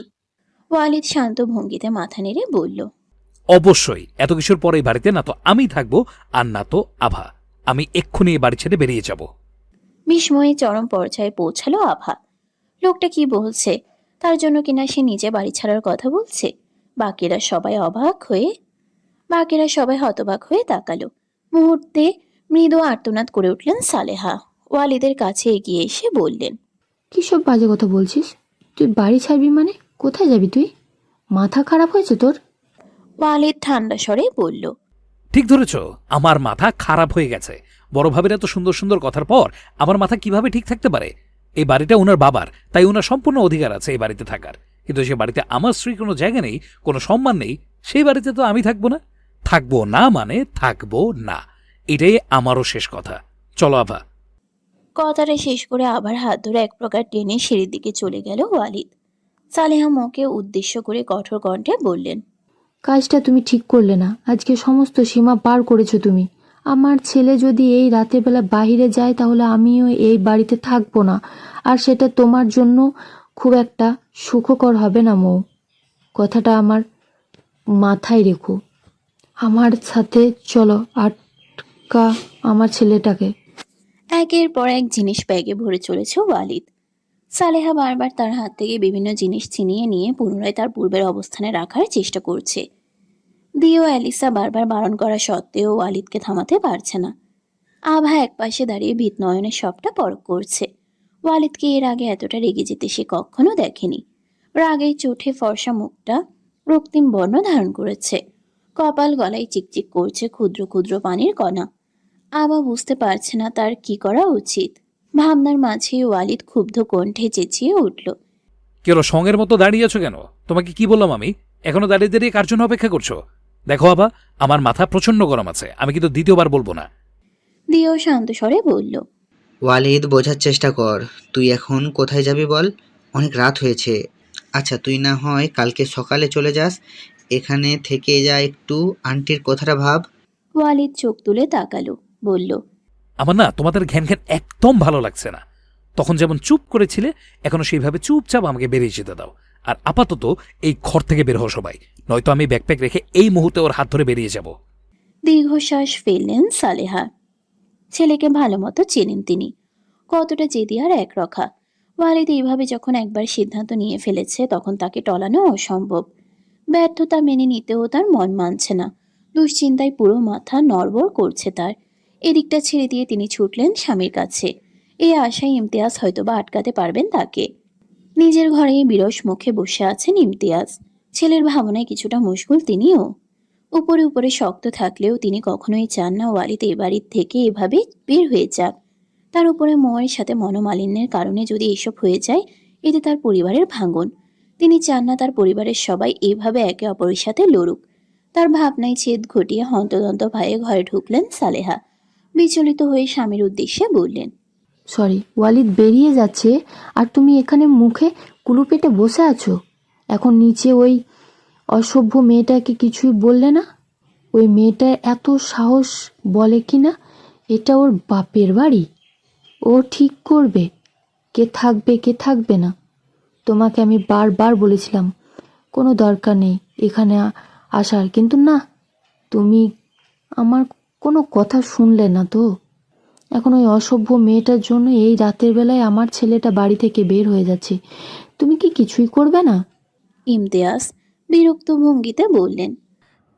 ওয়ালিদ শান্ত ভঙ্গিতে মাথা নেড়ে বলল। অবশ্যই এত কিছুর পরে এই বাড়িতে না তো আমি থাকবো আর না তো আভা। আমি এক্ষুনি এই বাড়ি ছেড়ে বেরিয়ে যাব। বিস্ময়ে চরম পর্যায়ে পৌঁছালো আভা। লোকটা কি বলছে? তার জন্য কিনা সে নিজে বাড়ি ছাড়ার কথা বলছে? বাকিরা সবাই হতবাক হয়ে তাকালো। মুহূর্তে মৃদু আর্তনাদ করে উঠলেন সালেহা। ওয়ালিদের কাছে এগিয়ে এসে বললেন। কী সব বাজে কথা বলছিস? তুই বাড়ি ছাড়বি মানে? কোথায় যাবি তুই? মাথা খারাপ হয়েছে তোর? ওয়ালিদ ঠান্ডা স্বরে বলল। ঠিক ধরেছ, আমার মাথা খারাপ হয়ে গেছে। বড় ভাবের এত সুন্দর সুন্দর কথার পর আমার মাথা কিভাবে ঠিক থাকতে পারে? এই বাড়িটা ওনার বাবার, তাই ওনার সম্পূর্ণ অধিকার আছে এই বাড়িতে থাকার। কিন্তু সে বাড়িতে আমার স্ত্রীর কোনো জায়গা নেই, কোনো সম্মান নেই, সেই বাড়িতে তো আমি থাকবো না। থাকবো না মানে থাকবো না, এটাই আমারও শেষ কথা। চলো আভা। কথাটা শেষ করে আবার হাত ধরে এক প্রকার টেনে সিঁড়ির দিকে চলে গেল ওয়ালিদ। সালেহা মৌকে উদ্দেশ্য করে কঠোর কণ্ঠে বললেন। কাজটা তুমি ঠিক করলে না। আজকে সমস্ত সীমা পার করেছো তুমি। আমার ছেলে যদি এই রাতের বেলা বাইরে যায় তাহলে আমিও এই বাড়িতে থাকবো না, আর সেটা তোমার জন্য খুব একটা সুখকর হবে না মৌ। কথাটা আমার মাথায় রেখো। আমার সাথে চলো, আটকা আমার ছেলেটাকে। একের পর এক জিনিস ব্যাগে ভরে চলেছে ওয়ালিদ। সালেহা বারবার তার হাত থেকে বিভিন্ন জিনিস ছিনিয়ে নিয়ে পুনরায় তার পূর্বের অবস্থানে রাখার চেষ্টা করছে। দিও অ্যালিসা বারবার বারণ করা সত্ত্বেও ওয়ালিদকে থামাতে পারছে না। আভা একপাশে দাঁড়িয়ে ভীত নয়নের সবটা পরখ করছে। ওয়ালিদকে এর আগে এতটা রেগে যেতে সে কখনো দেখেনি। রাগে চোটে ফর্সা মুখটা রক্তিম বর্ণ ধারণ করেছে। কপাল গলায় চিকচিক করছে ক্ষুদ্র ক্ষুদ্র পানির কণা। আভা বুঝতে পারছে না তার কি করা উচিত। ভাবনার মাঝে ওয়ালিদ ক্ষুব্ধ কণ্ঠে চেঁচিয়ে উঠল। কি হলো, সঙ্গের মতো দাঁড়িয়ে আছো কেন? তোমাকে কি বললাম আমি? এখনো দাঁড়িয়ে দাঁড়িয়ে কার জন্য অপেক্ষা করছো? দেখো আভা, আমার মাথা প্রচন্ড গরম আছে, আমি কিন্তু দ্বিতীয়বার বলবো না। দিও শান্ত স্বরে বলল। ওয়ালিদ, বোঝার চেষ্টা কর। তুই এখন কোথায় যাবি বল? অনেক রাত হয়েছে। আচ্ছা, তুই না হয় কালকে সকালে চলে যাস। এখানে থেকে যা একটু, আন্টির কথাটা ভাব। ওয়ালিদ চোখ তুলে তাকালো, বলল। আমার না তোমাদের ঘ্যান ঘ্যান একদম ভালো লাগছে না। তখন যেমন চুপ করেছিলে, এখনো সেইভাবে চুপচাপ আমাকে বেরিয়ে যেতে দাও। আর আপাতত এই ঘর থেকে বের হও সবাই, নয়তো আমি ব্যাকপ্যাক রেখে এই মুহূর্তে ওর হাত ধরে বেরিয়ে যাব। দীর্ঘশ্বাস ফেললেন সালেহা। ছেলেকে ভালো মতো চেনেন তিনি, কতটা জেদি আর একরক্ষা। ওয়ালিদ এইভাবে যখন একবার সিদ্ধান্ত নিয়ে ফেলেছে তখন তাকে টলানো অসম্ভব। ব্যর্থতা মেনে নিতেও তার মন মানছে না। দুশ্চিন্তায় পুরো মাথা নড়বড় করছে তার। এদিকটা ছেড়ে দিয়ে তিনি ছুটলেন স্বামীর কাছে। এই আশায় ইমতিয়াজ হয়তোবা আটকাতে পারবেন তাকে। নিজের ঘরেই বিরস মুখে বসে আছেন ইমতিয়াজ। ছেলের ভাবনায় কিছুটা মুশগুল তিনিও। উপরে উপরে শক্ত থাকলেও তিনি কখনোই চান না ওয়ালিদ এ বাড়ির থেকে এভাবে বের হয়ে যাক। তার উপরে মৌয়ের সাথে মনোমালিন্যের কারণে যদি এসব হয়ে যায়, এতে তার পরিবারের ভাঙন। তিনি চান না তার পরিবারের সবাই এভাবে একে অপরের সাথে লড়ুক। তার ভাবনায় ছেদ ঘটিয়ে হন্তদন্ত ভয়ে ঘরে ঢুকলেন সালেহা। বিচলিত হয়ে স্বামীর উদ্দেশ্যে বললেন। সরি, ওয়ালিদ বেরিয়ে যাচ্ছে আর তুমি এখানে মুখে কুলুপেটে বসে আছো। এখন নিচে ওই অসভ্য মেয়েটাকে কিছুই বললে না? ওই মেয়েটার এত সাহস, বলে কি না এটা ওর বাপের বাড়ি, ও ঠিক করবে। কে থাকবে কে থাকবে না। তোমাকে আমি বারবার বলেছিলাম কোনো দরকার নেই এখানে আসার, কিন্তু না, তুমি আমার কোনো কথা শুনলে না তো। এখন ওই অসভ্য মেয়েটার জন্য এই রাতের বেলায় আমার ছেলেটা বাড়ি থেকে বের হয়ে যাচ্ছে, তুমি কি কিছুই করবে না? ইমতিয়াজ বিরক্ত ভঙ্গিতে বললেন।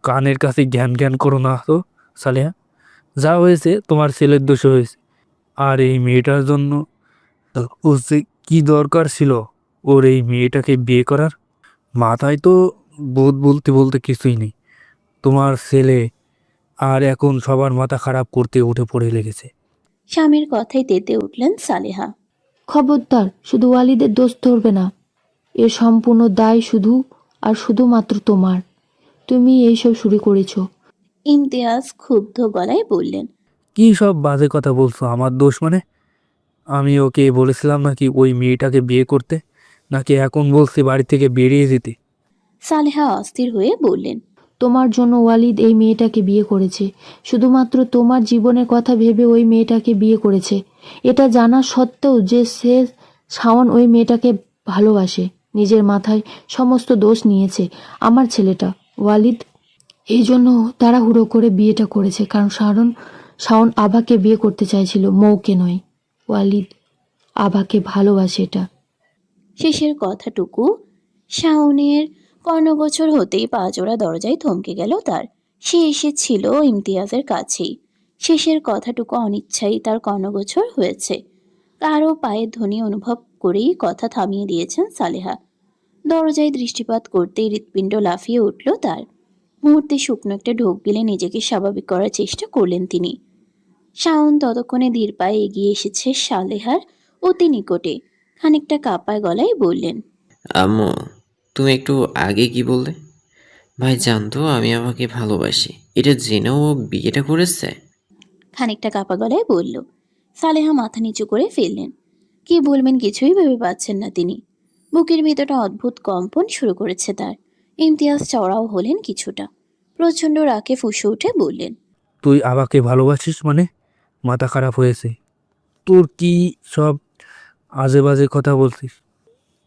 কানের কাছে জ্ঞান জ্ঞান করো না তো সালেহা। যা হয়েছে তোমার ছেলের দোষে হয়েছে। আর এই মেয়েটার জন্য ওর যে কী দরকার ছিল ওর এই মেয়েটাকে বিয়ে করার? মাথায় তো বোধ বলতে বলতে কিছুই নেই। তোমার ছেলে আর এখন সবার মাথা খারাপ করতে উঠে পড়ে লেগেছে। স্বামীর কথায় তেতে উঠলেন সালেহা। খবরদার, শুধু ওয়ালিদের দোষ ধরবে না। এর সম্পূর্ণ দায় শুধু আর শুধুমাত্র তোমার। তুমি এইসব শুরু করেছো। ইমতিয়াজ ক্ষুব্ধ গলায় বললেন। কী সব বাজে কথা বলছো? আমার দোষ মানে? আমি ওকে বলেছিলাম নাকি ওই মেয়েটাকে বিয়ে করতে, নাকি এখন বলছি বাড়ি থেকে বেরিয়ে যেতে? সালেহা অস্থির হয়ে বললেন। তোমার জন্য ওয়ালিদ এই মেয়েটাকে বিয়ে করেছে, শুধুমাত্র তোমার জীবনের কথা ভেবে ওই মেয়েটাকে বিয়ে করেছে। এটা জানা সত্ত্বেও যে শাওন ওই মেয়েটাকে ভালোবাসে, নিজের মাথায় সমস্ত দোষ নিয়েছে আমার ছেলেটা ওয়ালিদ। এই জন্য তাড়াহুড়ো করে বিয়েটা করেছে, কারণ শাওন আভাকে বিয়ে করতে চাইছিল, মৌকে নয়। ওয়ালিদ আভাকে ভালোবাসে। এটা শেষের কথাটুকু শাওনের কর্ণগোচর হতেই পা জোড়া দরজায় থমকে গেল তার। সে এসেছিল ইমতিয়াজের কাছেই। শেষের কথাটুকু অনিচ্ছাই তার কর্ণগোচর হয়েছে। কারো পায়ের ধ্বনি অনুভব করেই কথা থামিয়ে দিয়েছেন সালেহা। দরজায় দৃষ্টিপাত করতেই হৃৎপিণ্ড লাফিয়ে উঠল তার। মুহূর্তে শুকনো একটা ঢোক গেলে নিজেকে স্বাভাবিক করার চেষ্টা করলেন তিনি। শাওন ততক্ষণে ধীর পায়ে এগিয়ে এসেছে সালেহার অতি নিকটে। খানিকটা কাঁপায় গলায় বললেন। আম্মু, তুমি একটু আগে কি বললে? ভাই জানতো আমি আমাকে ভালোবাসি, এটা জেনেও ও বিয়েটা করেছে? খানিকটা কাঁপা গলায় বলল। সালেহা মাথা নিচু করে ফেললেন। কি বলবেন কিছুই ভেবে পাচ্ছেন না তিনি। বুকের ভিতরটা অদ্ভুত কম্পন শুরু করেছে তার। ইমতিয়াজ চড়াও হলেন কিছুটা। প্রচণ্ড রাগে ফুঁসে উঠে বললেন। তুই আবাকে ভালোবাসিস মানে? মাথা খারাপ হয়েছে তোর? কি সব আজে বাজে কথা বলছিস?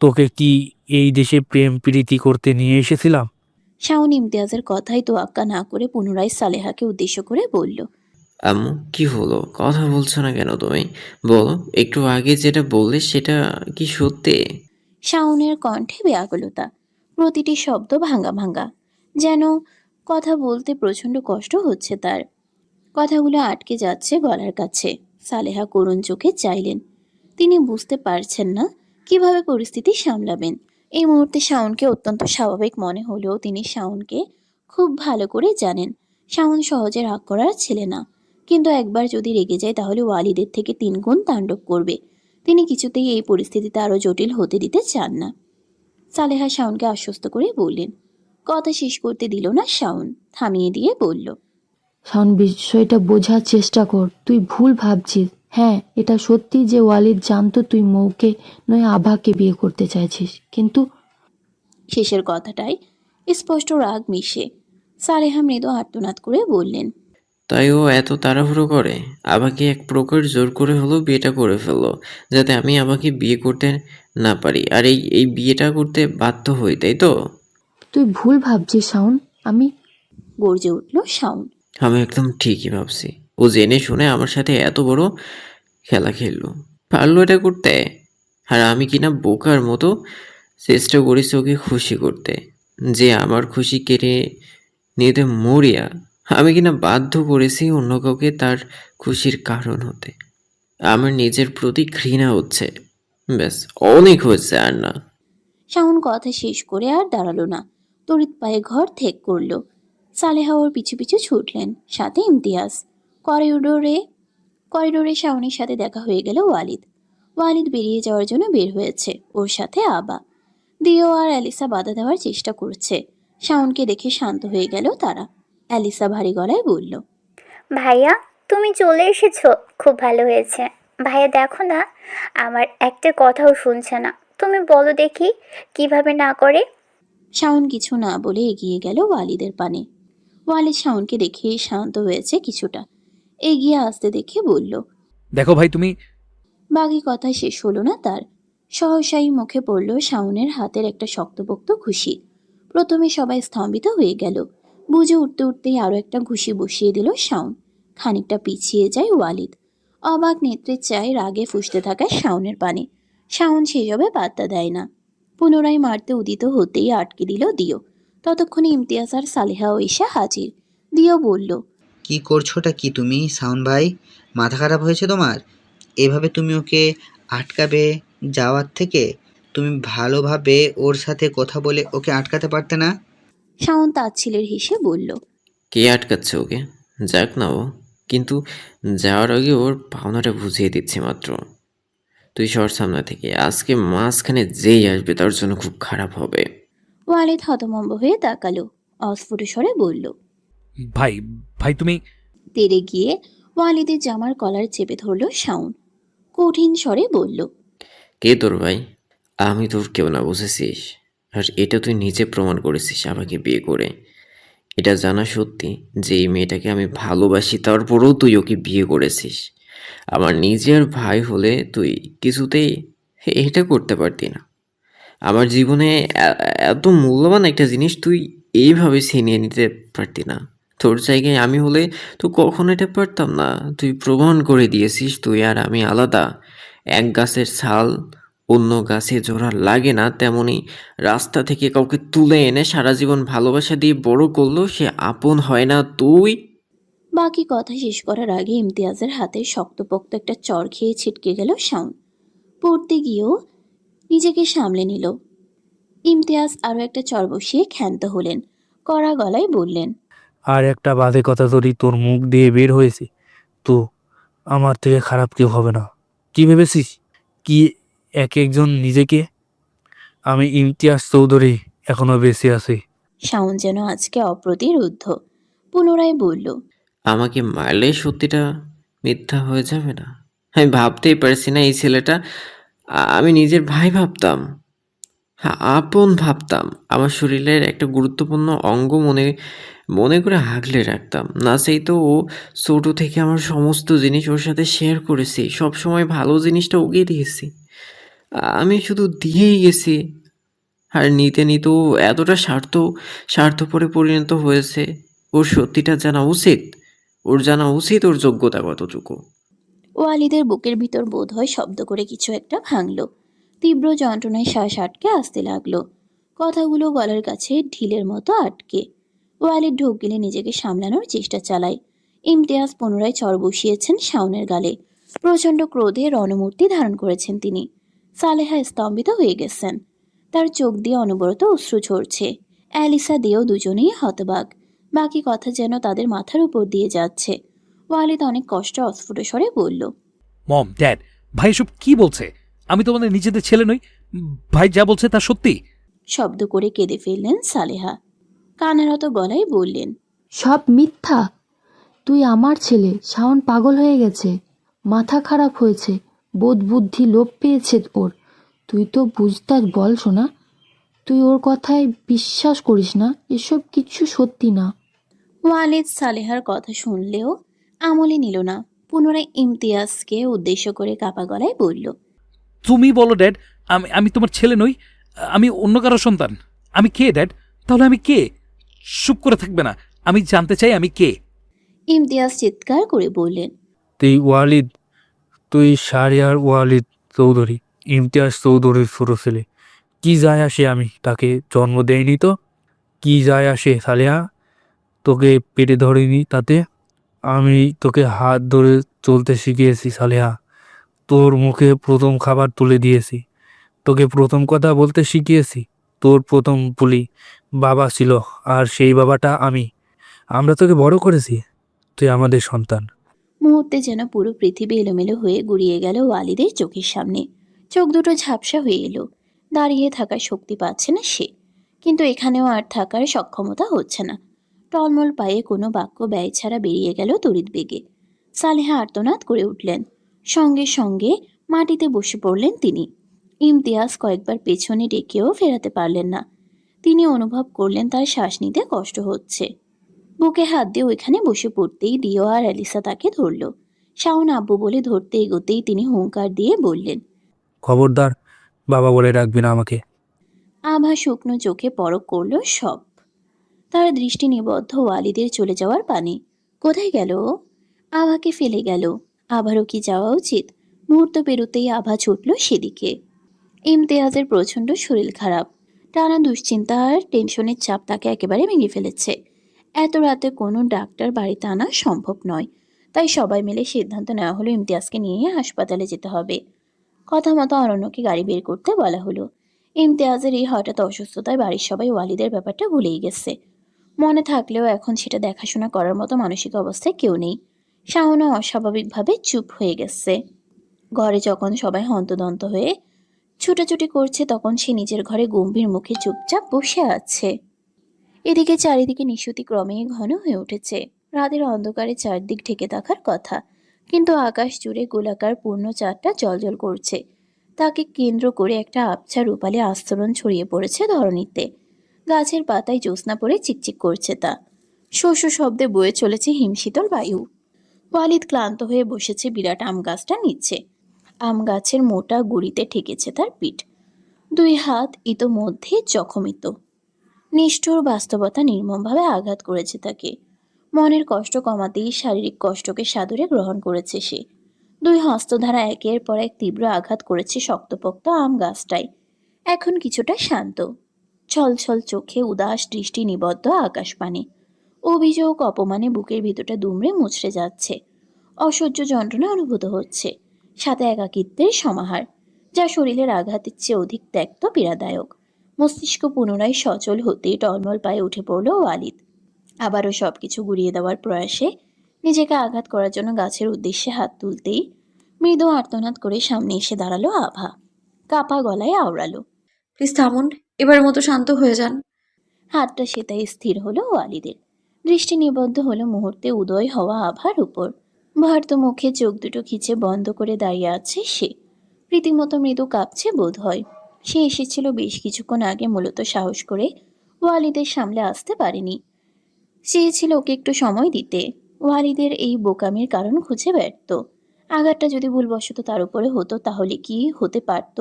তোকে কি এই দেশে প্রেম প্রীতি করতে নিয়ে এসেছিলাম? শাওন ইমতিয়াজের কথাই তোয়াক্কা না করে পুনরায় সালেহাকে উদ্দেশ্য করে বলল। আম্মু, কি হলো? কথা বলছো না কেন তুমি? বলো, একটু আগে যেটা বললে সেটা কি সত্যি? শাওনের কণ্ঠে ব্যাকুলতা, প্রতিটি শব্দ ভাঙা ভাঙা, যেন কথা বলতে প্রচণ্ড কষ্ট হচ্ছে তার। কথাগুলো আটকে যাচ্ছে গলার কাছে। সালেহা করুণ চোখে চাইলেন। তিনি বুঝতে পারছেন না কিভাবে পরিস্থিতি সামলাবেন। এই মুহূর্তে শাওনকে অত্যন্ত স্বাভাবিক মনে হলেও তিনি শাওনকে খুব ভালো করে জানেন। শাওন সহজে রাগ করার ছেলে না, কিন্তু একবার যদি রেগে যায় তাহলে ওয়ালিদের থেকে 3 গুণ তাণ্ডব করবে। তিনি কিছুতেই এই পরিস্থিতিতে আরও জটিল হতে দিতে চান না। সালেহা শাওনকে আশ্বস্ত করে বললেন। কথা শেষ করতে দিল না শাওন, থামিয়ে দিয়ে বলল। শাওন, বিষয়টা বোঝার চেষ্টা কর। তুই ভুল ভাবছিস। হ্যাঁ, এটা সত্যি যে ওয়ালিদ জানতো তুই মৌকে নয় আভাকে বিয়ে করতে চাইছিস, কিন্তু শেষের কথাটায় স্পষ্ট রাগ মিশে। সালেহা মৃদু আর্তনাদ করে বললেন। তাই ও এত তাড়াহুড়ো করে? আমাকে এক প্রকার জোর করে হলেও বিয়েটা করে ফেললো, যাতে আমি আমাকে বিয়ে করতে না পারি, আর এই এই বিয়েটা করতে বাধ্য হই, তাই তো? তুই ভুল ভাবছিস শাওন। আমি গর্জে উঠল শাওন। আমি একদম ঠিকই ভাবছি। ও জেনে শুনে আমার সাথে এত বড় খেলা খেললো, পারলো এটা করতে। আর আমি কিনা বোকার মতো চেষ্টা করেছি ওকে খুশি করতে, যে আমার খুশি কেড়ে নিতে মরিয়া। আমি কিনা বাধ্য করেছি অন্য কাউকে তার খুশির কারণ হতে। আমার নিজের প্রতি ঘৃণা হচ্ছে। ব্যাস, অনেক হয়েছে, আর না। শাওন কথা শেষ করে আর দাঁড়ালো না, তড়িৎ পায়ে ঘর ত্যাগ করল। সালেহা ওর পিছু পিছু ছুটলেন, সাথে ইমতিয়াজ। করিডোরে শাওনের সাথে দেখা হয়ে গেল ওয়ালিদ। ওয়ালিদ বেরিয়ে যাওয়ার জন্য বের হয়েছে, ওর সাথে আবা। দিও আর অ্যালিসা বাধা দেওয়ার চেষ্টা করছে। শাওনকে দেখে শান্ত হয়ে গেল তারা। অ্যালিসা ভারী গলায় বলল। ভাইয়া, তুমি চলে এসেছো, খুব ভালো হয়েছে। ভাইয়া দেখো না, আমার একটা কথাও শুনছে না। তুমি বলো দেখি কিভাবে না করে। শাওন কিছু না বলে এগিয়ে গেল ওয়ালিদের পানে। ওয়ালিদ শাওনকে দেখে শান্ত হয়েছে কিছুটা, এগিয়ে আসতে দেখে বলল। দেখো ভাই, তুমি বাকি কথা শেষ হলো না তার। সহসাই মুখে পড়ল শাওনের হাতের একটা শক্তপোক্ত ঘুষি। প্রথমে সবাই স্তম্ভিত হয়ে গেল। বুঝে উঠতে উঠতেই আরো একটা ঘুষি বসিয়ে দিল শাওন। খানিকটা পিছিয়ে যায় ওয়ালিদ। অবাক নেত্রে চায় রাগে ফুঁসতে থাকা শাওনের পানে। শাওন সেসবে পাত্তা দেয় না। পুনরায় মারতে উদিত হতেই আটকে দিল দিও। ততক্ষণে ইমতিয়াজ আর সালেহাও এসে হাজির। দিও বলল, কি করছোটা কি তুমি শাওন ভাই? মাথা খারাপ হয়েছে তোমার? এভাবে তুমি ওকে আটকাবে যাওয়ার থেকে তুমি ভালোভাবে ওর সাথে কথা বলে ওকে আটকাতে পারতে না? শাওন তাচ্ছিলের হেসে বলল, কে আটকাচ্ছে ওকে? যাক না ও। কিন্তু যাওয়ার আগে ওর পাওনাটা বুঝিয়ে দিচ্ছি মাত্র। তুই সর সামনে থেকে, আজকে মাঝখানে যেই আসবে তার জন্য খুব খারাপ হবে। ওয়ালিদ হতভম্ব হয়ে তাকালো। অস্ফুট স্বরে বলল, ভাই ভাই তুমি তেড়ে গিয়ে ওয়ালিদের জামার কলার চেপে ধরল শাওন। কঠিন স্বরে বলল, কে তোর ভাই? আমি তোর কেউ না, বুঝেছিস? আর এটা তুই নিজে প্রমাণ করেছিস আমাকে বিয়ে করে। এটা জানা সত্যি যে এই মেয়েটাকে আমি ভালোবাসি, তারপরেও তুই ওকে বিয়ে করেছিস। আমার নিজের ভাই হলে তুই কিছুতেই এটা করতে পারতি না। আমার জীবনে এত মূল্যবান একটা জিনিস তুই এইভাবে ছিনিয়ে নিতে পারতি না। তোর জায়গায় আমি হলে তো কখনো এটা পারতাম না। তুই প্রমাণ করে দিয়েছিস তুই আর আমি আলাদা। এক গাছের ছাল অন্য গাছে জোড়া লাগে না, তেমনি রাস্তা থেকে কাউকে তুলে এনে সারা জীবন ভালোবাসা দিয়ে বড় করলো সে আপন হয় না তুই। বাকি কথা শেষ করার আগে ইমতিয়াজের হাতে শক্তপোক্ত একটা চড় খেয়ে ছিটকে গেল শাওন। পড়তে গিয়েও নিজেকে সামলে নিল। ইমতিয়াজ আরো একটা চড় বসিয়ে ক্ষান্ত হলেন। কড়া গলায় বললেন, আর একটা বাজে কথা যদি তোর মুখ দিয়ে বের হয়েছে তো আমার থেকে খারাপ কেউ হবে না। কি ভেবেছিস কি এক একজন নিজেকে? আমি ইমতিয়াজ চৌধুরী, এখনো বেঁচে আছি। শাওন যেন আজকে অপ্রতিরোধ্য। পুনরায় বলল, আমাকে মারলে সত্যিটা মিথ্যা হয়ে যাবে না? আমি ভাবতেই পারছি না এই ছেলেটা আমি নিজের ভাই ভাবতাম। হ্যাঁ, আপন ভাবতাম। আমার শরীরের একটা গুরুত্বপূর্ণ অঙ্গ মনে মনে করে আগলে রাখতাম। না চাইতেও ও ছোট থেকে আমার সমস্ত জিনিস ওর সাথে শেয়ার করেছি। সবসময় ভালো জিনিসটা ওকে দিয়েছি। আমি শুধু দিয়েই গেছি। আর নিতে নিতেও এতটা স্বার্থপরে পরিণত হয়েছে। ওর সত্যিটা জানা উচিত। ওর জানা উচিত ওর যোগ্যতা কতটুকু। ওয়ালিদের বুকের ভিতর বোধ হয় শব্দ করে কিছু একটা ভাঙল। তীব্র যন্ত্রণায় শ্বাস আটকে আসতে লাগলো। কথাগুলো গলার কাছে ঢিলের মতো আটকে। ওয়ালিদ ঢোক গিলে নিজেকে সামলানোর চেষ্টা চালায়। ইমতিয়াজ পুনরায় চড় বসিয়েছেন শাওনের গালে। প্রচণ্ড ক্রোধে রণমূর্তি ধারণ করেছেন তিনি। সালেহা স্তম্ভিত হয়ে গেছেন। তার চোখ দিয়ে অনবরত অশ্রু ঝরছে। অ্যালিসা দিয়েও দুজনেই হতবাক। বাকি কথা যেন তাদের মাথার উপর দিয়ে যাচ্ছে। ওয়ালিদ অনেক কষ্ট অস্ফুট স্বরে বলল, মম ড্যাড ভাই এসব কি বলছে? আমি তোমাদের নিজেদের ছেলে নই। ভাই যা বলছে তা সত্যি। শব্দ করে কেঁদে ফেললেন সালেহা। কান্নারত গলায় বললেন, সব মিথ্যা। তুই আমার ছেলে। শাওন পাগল হয়ে গেছে, মাথা খারাপ হয়েছে, বোধ বুদ্ধি লোপ পেয়েছে ওর। তুই তো বুঝতাস বল শোনা। তুই ওর কথায় বিশ্বাস করিস না, এসব কিছু সত্যি না। ওয়ালিদ সালেহার কথা শুনলেও আমলে নিল না। পুনরায় ইমতিয়াজকে উদ্দেশ্য করে কাপা গলায় বলল, তুমি বলো ড্যাড, আমি আমি তোমার ছেলে নই। আমি অন্য কারো সন্তান। আমি কে ড্যাড? তাহলে আমি কে? চুপ করে থাকবে না। আমি জানতে চাই আমি কে। ইমতিয়াজ চিৎকার করে বললেন, তুই ওয়ালিদ, তুই শাহরিয়ার ওয়ালিদ চৌধুরী, ইমতিয়াজ চৌধুরীর ছোট ছেলে। কি যায় আসে, আমি তাকে জন্ম দেয়নি তো? কি যায় আসে সালেহা? তোকে পেটে ধরিনি তাতে? আমি তোকে হাত ধরে চলতে শিখিয়েছি সালেহা। তোর মুখে প্রথম খাবার তুলে দিয়েছি। তোকে প্রথম কথা বলতে শিখিয়েছি। তোর প্রথম বুলি বাবা ছিল, আর সেই বাবাটা আমি। আমরা তোকে বড় করেছি, তুই আমাদের সন্তান। মুহূর্তে যেন পুরো পৃথিবী এলোমেলো হয়ে গুড়িয়ে গেল ওয়ালিদের চোখের সামনে। চোখ দুটো ঝাপসা হয়ে এলো। দাঁড়িয়ে থাকার শক্তি পাচ্ছে না সে। কিন্তু এখানেও আর থাকার সক্ষমতা হচ্ছে না। টলমল পায়ে কোনো বাক্য ব্যয় ছাড়া বেরিয়ে গেল তড়িৎ বেগে। সালেহা আর্তনাদ করে উঠলেন। সঙ্গে সঙ্গে মাটিতে বসে পড়লেন তিনি। ইমতিয়াজ কয়েকবার পেছনে ডেকেও ফেরাতে পারলেন না। তিনি অনুভব করলেন তার শ্বাস নিতে কষ্ট হচ্ছে। বুকে হাত দিয়ে ওইখানে বসে পড়তেই দিও আর অ্যালিসা তাকে ধরল। শাওন আব্বু বলে ধরতে এগোতেই তিনি হুঙ্কার দিয়ে বললেন। খবরদার বাবা বলে রাখবি না আমাকে। আভা শুকনো চোখে পরখ করল সব। তার দৃষ্টি নিবদ্ধ ওয়ালিদের চলে যাওয়ার পানে। কোথায় গেল ও? আভাকে ফেলে গেল। আবারও কি যাওয়া উচিত? মুহূর্ত পেরোতেই আভা ছুটল সেদিকে। ইমতিয়াজের প্রচণ্ড শরীর খারাপ। টানা দুশ্চিন্তা আর টেনশনের চাপ তাকে একেবারে ভেঙে ফেলেছে। এত রাতে কোনো ডাক্তার বাড়িতে আনা সম্ভব নয়। তাই সবাই মিলে সিদ্ধান্ত নেওয়া হলো ইমতিয়াজকে নিয়ে হাসপাতালে যেতে হবে। কথা মতো অরণ্যকে গাড়ি বের করতে বলা হলো। ইমতিয়াজের এই হঠাৎ অসুস্থতায় বাড়ির সবাই ওয়ালিদের ব্যাপারটা ভুলেই গেছে। মনে থাকলেও এখন সেটা দেখাশোনা করার মতো মানসিক অবস্থায় কেউ নেই। শাওনও অস্বাভাবিকভাবে চুপ হয়ে গেছে। ঘরে যখন সবাই হন্তদন্ত হয়ে ছুটাছুটি করছে তখন সে নিজের ঘরে গম্ভীর মুখে চুপচাপ বসে আছে। এদিকে চারিদিকে নিশুতি ক্রমেই ঘন হয়ে উঠেছে। রাতের অন্ধকারে চারদিক ঢেকে থাকার কথা, কিন্তু আকাশ জুড়ে গোলাকার পূর্ণ চাঁদটা জ্বলজ্বল করছে। তাকে কেন্দ্র করে একটা আবছা রূপালী আস্তরণ ছড়িয়ে পড়েছে ধরণীতে। গাছের পাতায় জ্যোৎস্না পড়ে চিকচিক করছে তা। শো শো শব্দে বয়ে চলেছে হিমশীতল বায়ু। ওয়ালিদ ক্লান্ত হয়ে বসেছে বিরাট আম গাছটা নিচে। আম গাছের মোটা গুড়িতে ঠেকেছে তার পিঠ। দুই হাত ইতোমধ্যে জখমিত। নিষ্ঠুর বাস্তবতা নির্মমভাবে আঘাত করেছে তাকে। মনের কষ্ট কমাতেই শারীরিক কষ্টকে সাদরে গ্রহণ করেছে সে। দুই হস্তধারা একের পর এক তীব্র আঘাত করেছে শক্তপোক্ত আম গাছটায়। এখন কিছুটা শান্ত। ছলছল চোখে উদাস দৃষ্টি নিবদ্ধ আকাশপানে। অভিযোগ অপমানে বুকের ভিতরটা দুমড়ে মুচড়ে যাচ্ছে। অসহ্য যন্ত্রণা অনুভূত হচ্ছে, সাথে একাকিত্বের সমাহার, যা শরীরের আঘাতের চেয়ে অধিক ত্যক্ত পীড়াদায়ক। মস্তিষ্ক পুনরায় সচল হতেই টলমল পায়ে উঠে পড়ল ওয়ালিদ। আবারও সবকিছু গুড়িয়ে দেওয়ার প্রয়াসে নিজেকে আঘাত করার জন্য গাছের উদ্দেশ্যে হাত তুলতেই মৃদু আর্তনাদ করে সামনে এসে দাঁড়ালো আভা। কাপা গলায় আওড়ালো, প্লিজ থামুন, এবারের মতো শান্ত হয়ে যান। হাতটা সেটাই স্থির হলো ওয়ালিদের। দৃষ্টি নিবদ্ধ হলো মুহূর্তে উদয় হওয়া আভার উপর। ভার্ত মুখে চোখ দুটো খিচে বন্ধ করে দাঁড়িয়ে আছে সে। রীতিমতো মৃদু কাঁপছে বোধ হয়। সে এসেছিল বেশ কিছুক্ষণ আগে মূলত সাহস করে ওয়ালিদের সামলে আসতে পারেনি। চেয়েছিল ওকে একটু সময় দিতে। ওয়ালিদের এই বোকামির কারণ খুঁজে ব্যর্থ। আঘাতটা যদি ভুলবশত তার উপরে হতো তাহলে কি হতে পারত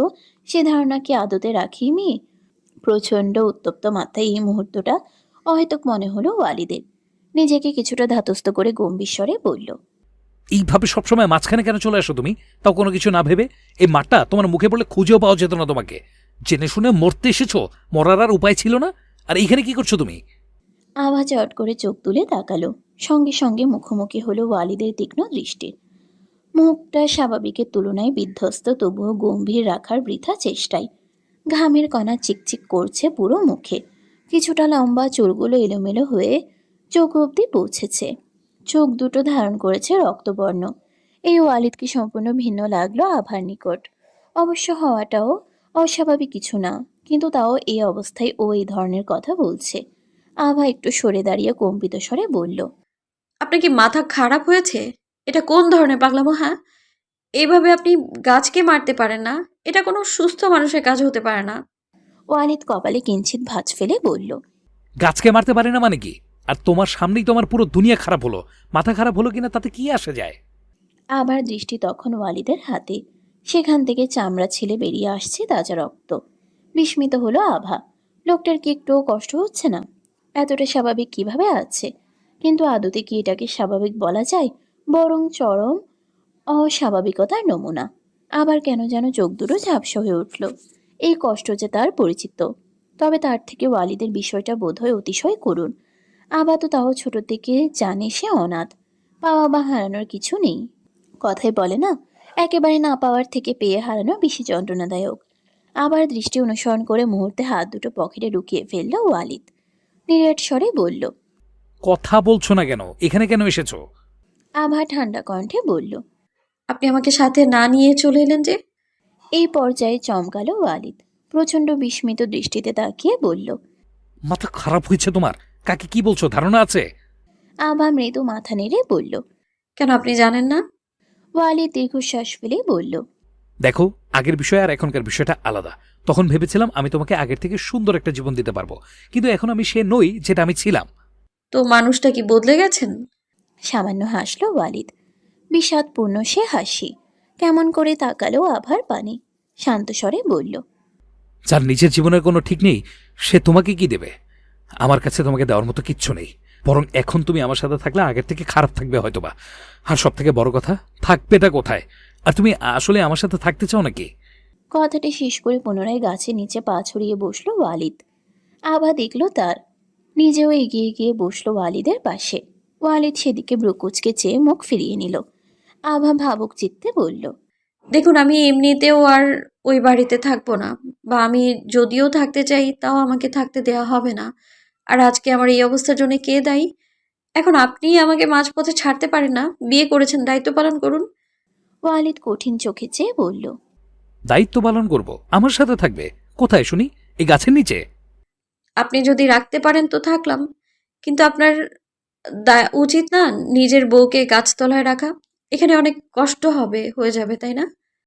সে ধারণা কি আদতে রাখি মেয়ে? প্রচণ্ড উত্তপ্ত মাথায় এই মুহূর্তটা অহেতুক মনে হলো ওয়ালিদের। নিজেকে কিছুটা ধাতস্থ করে গম্ভীর স্বরে বলল, এইভাবে সবসময় মাঝখানে কেন চলে আসো তুমি, তাও কোনো কিছু না ভেবে? এই মাঠটা তোমার মুখে পড়লে খুঁজেও পাওয়া যেত না তোমাকে। জেনে শুনে মরতে এসেছো, মরার আর উপায় ছিল না। আর এইখানে কি করছো তুমি? আভা চট করে চোখ তুলে তাকালো। সঙ্গে সঙ্গে মুখোমুখি হলো ওয়ালিদের তীক্ষ্ণ দৃষ্টি। মুখটা স্বাভাবিকের তুলনায় বিধ্বস্ত, তবুও গম্ভীর রাখার বৃথা চেষ্টায়। ঘামের কণা চিকচিক করছে পুরো মুখে। কিছুটা লম্বা চুলগুলো এলোমেলো হয়ে চোখ অবধি পৌঁছেছে। চোখ দুটো ধারণ করেছে রক্তবর্ণ। এই ওয়ালিদকে সম্পূর্ণ ভিন্ন লাগলো আভার নিকট। অবশ্য হওয়াটাও অস্বাভাবিক কিছু না, কিন্তু তাও এই অবস্থায় ও এই ধরনের কথা বলছে। আভা একটু সরে দাঁড়িয়ে কম্পিত স্বরে বলল, আপনার কি মাথা খারাপ হয়েছে? এটা কোন ধরনের পাগলামো? হ্যাঁ, এইভাবে আপনি গাছকে মারতে পারেন না। এটা কোনো সুস্থ মানুষের কাজ হতে পারে না। ওয়ালিদ কপালে কিঞ্চিত ভাঁজ ফেলে বলল, গাছকে মারতে পারে না মানে কি? আর তোমার সামনেই তোমার পুরো দুনিয়া খারাপ হলো। মাথা খারাপ হলো কিনা তাতে কি আসে যায়? আবার দৃষ্টি তখন ওয়ালিদের হাতে। সেখান থেকে চামড়া ছিলে বেরিয়ে আসছে তাজা রক্ত। বিস্মিত হলো আভা। লোকটার কি একটুও কষ্ট হচ্ছে না? এতটা স্বাভাবিক কিভাবে আছে? কিন্তু আদতে কি এটাকে স্বাভাবিক বলা যায়? বরং চরম অস্বাভাবিকতার নমুনা। আবার কেন যেন চোখ দুটো ঝাপসা হয়ে উঠল। এই কষ্ট যে তার পরিচিত, তবে তার থেকে ওয়ালিদের বিষয়টা বোধহয় অতিশয় করুণ। আভা তো তাও ছোট থেকে জানে সে অনাথ, পাওয়া বা হারানোর কিছু নেই। কথায় বলে না, একেবারে না পাওয়ার থেকে পেয়ে হারানো বেশি যন্ত্রণাদায়ক। আবার দৃষ্টি অনুসরণ করে মুহূর্তে হাত দুটো পকেটে ঢুকিয়ে ফেলল ওয়ালিদ। নিরেট স্বরে বলল, কথা বলছো না কেন? এখানে কেন এসেছো? আভা ঠান্ডা কণ্ঠে বলল। আপনি আমাকে সাথে না নিয়ে চলে এলেন যে? এই পর্যায়ে চমকালো ওয়ালিদ। প্রচণ্ড বিস্মিত দৃষ্টিতে তাকিয়ে বলল, মাথা খারাপ হয়েছে তোমার? কাকে কি বলছো ধারণা আছে? আভা মৃদু মাথা নেড়ে বলল। কেন, আপনি জানেন না? ওয়ালিদ দীর্ঘশ্বাস ফেলে বলল, দেখো, আগের বিষয় আর এখনকার বিষয়টা আলাদা। তখন ভেবেছিলাম আমি তোমাকে আগের থেকে সুন্দর একটা জীবন দিতে পারবো, কিন্তু এখন আমি সে নই যেটা আমি ছিলাম। তো মানুষটা কি বদলে গেছেন? সামান্য হাসলো ওয়ালিদ। বিষাদপূর্ণ সে হাসি। কেমন করে তাকালো আভার পানে। শান্ত স্বরে বলল, যার নিজের জীবনের কোনো ঠিক নেই সে তোমাকে কি দেবে? আমার কাছে তোমাকে দেওয়ার মতো কিচ্ছু নেই, বরং এখন তুমি আমার সাথে থাকলে আগের থেকে খারাপ থাকবে হয়তোবা। আর সব থেকে বড় কথা, থাকবেটা কোথায়? আর তুমি আসলে আমার সাথে থাকতে চাও নাকি? কথাটি শেষ করে পুনরায় গাছের নিচে পা ছড়িয়ে বসলো ওয়ালিদ। আভা দেখল তার, নিজেও এগিয়ে গিয়ে বসলো ওয়ালিদের পাশে। ওয়ালিদ সেদিকে ব্রুকুচকে চেয়ে মুখ ফিরিয়ে নিল। আভা ভাবুক চিত্তে বলল, দেখুন, আমি এমনিতেও আর ওই বাড়িতে থাকবো না, বা আমি যদিও থাকতে চাই তাও আমাকে থাকতে দেওয়া হবে না। আর আজকে আমার এই অবস্থার জন্য কে দায়ী? এখন আপনিই আমাকে মাঝপথে ছাড়তে পারেন না। বিয়ে করেছেন, দায়িত্ব পালন করুন। ওয়ালিদ কঠিন চোখে চেয়ে বলল, দায়িত্ব পালন করব? আমার সাথে থাকবে? কোথায় শুনি? এই গাছের নিচে? আপনি যদি রাখতে পারেন তো থাকলাম, কিন্তু আপনার উচিত না নিজের বউকে গাছতলায় রাখা? এখানে অনেক কষ্ট হয়ে যাবে, তাই না?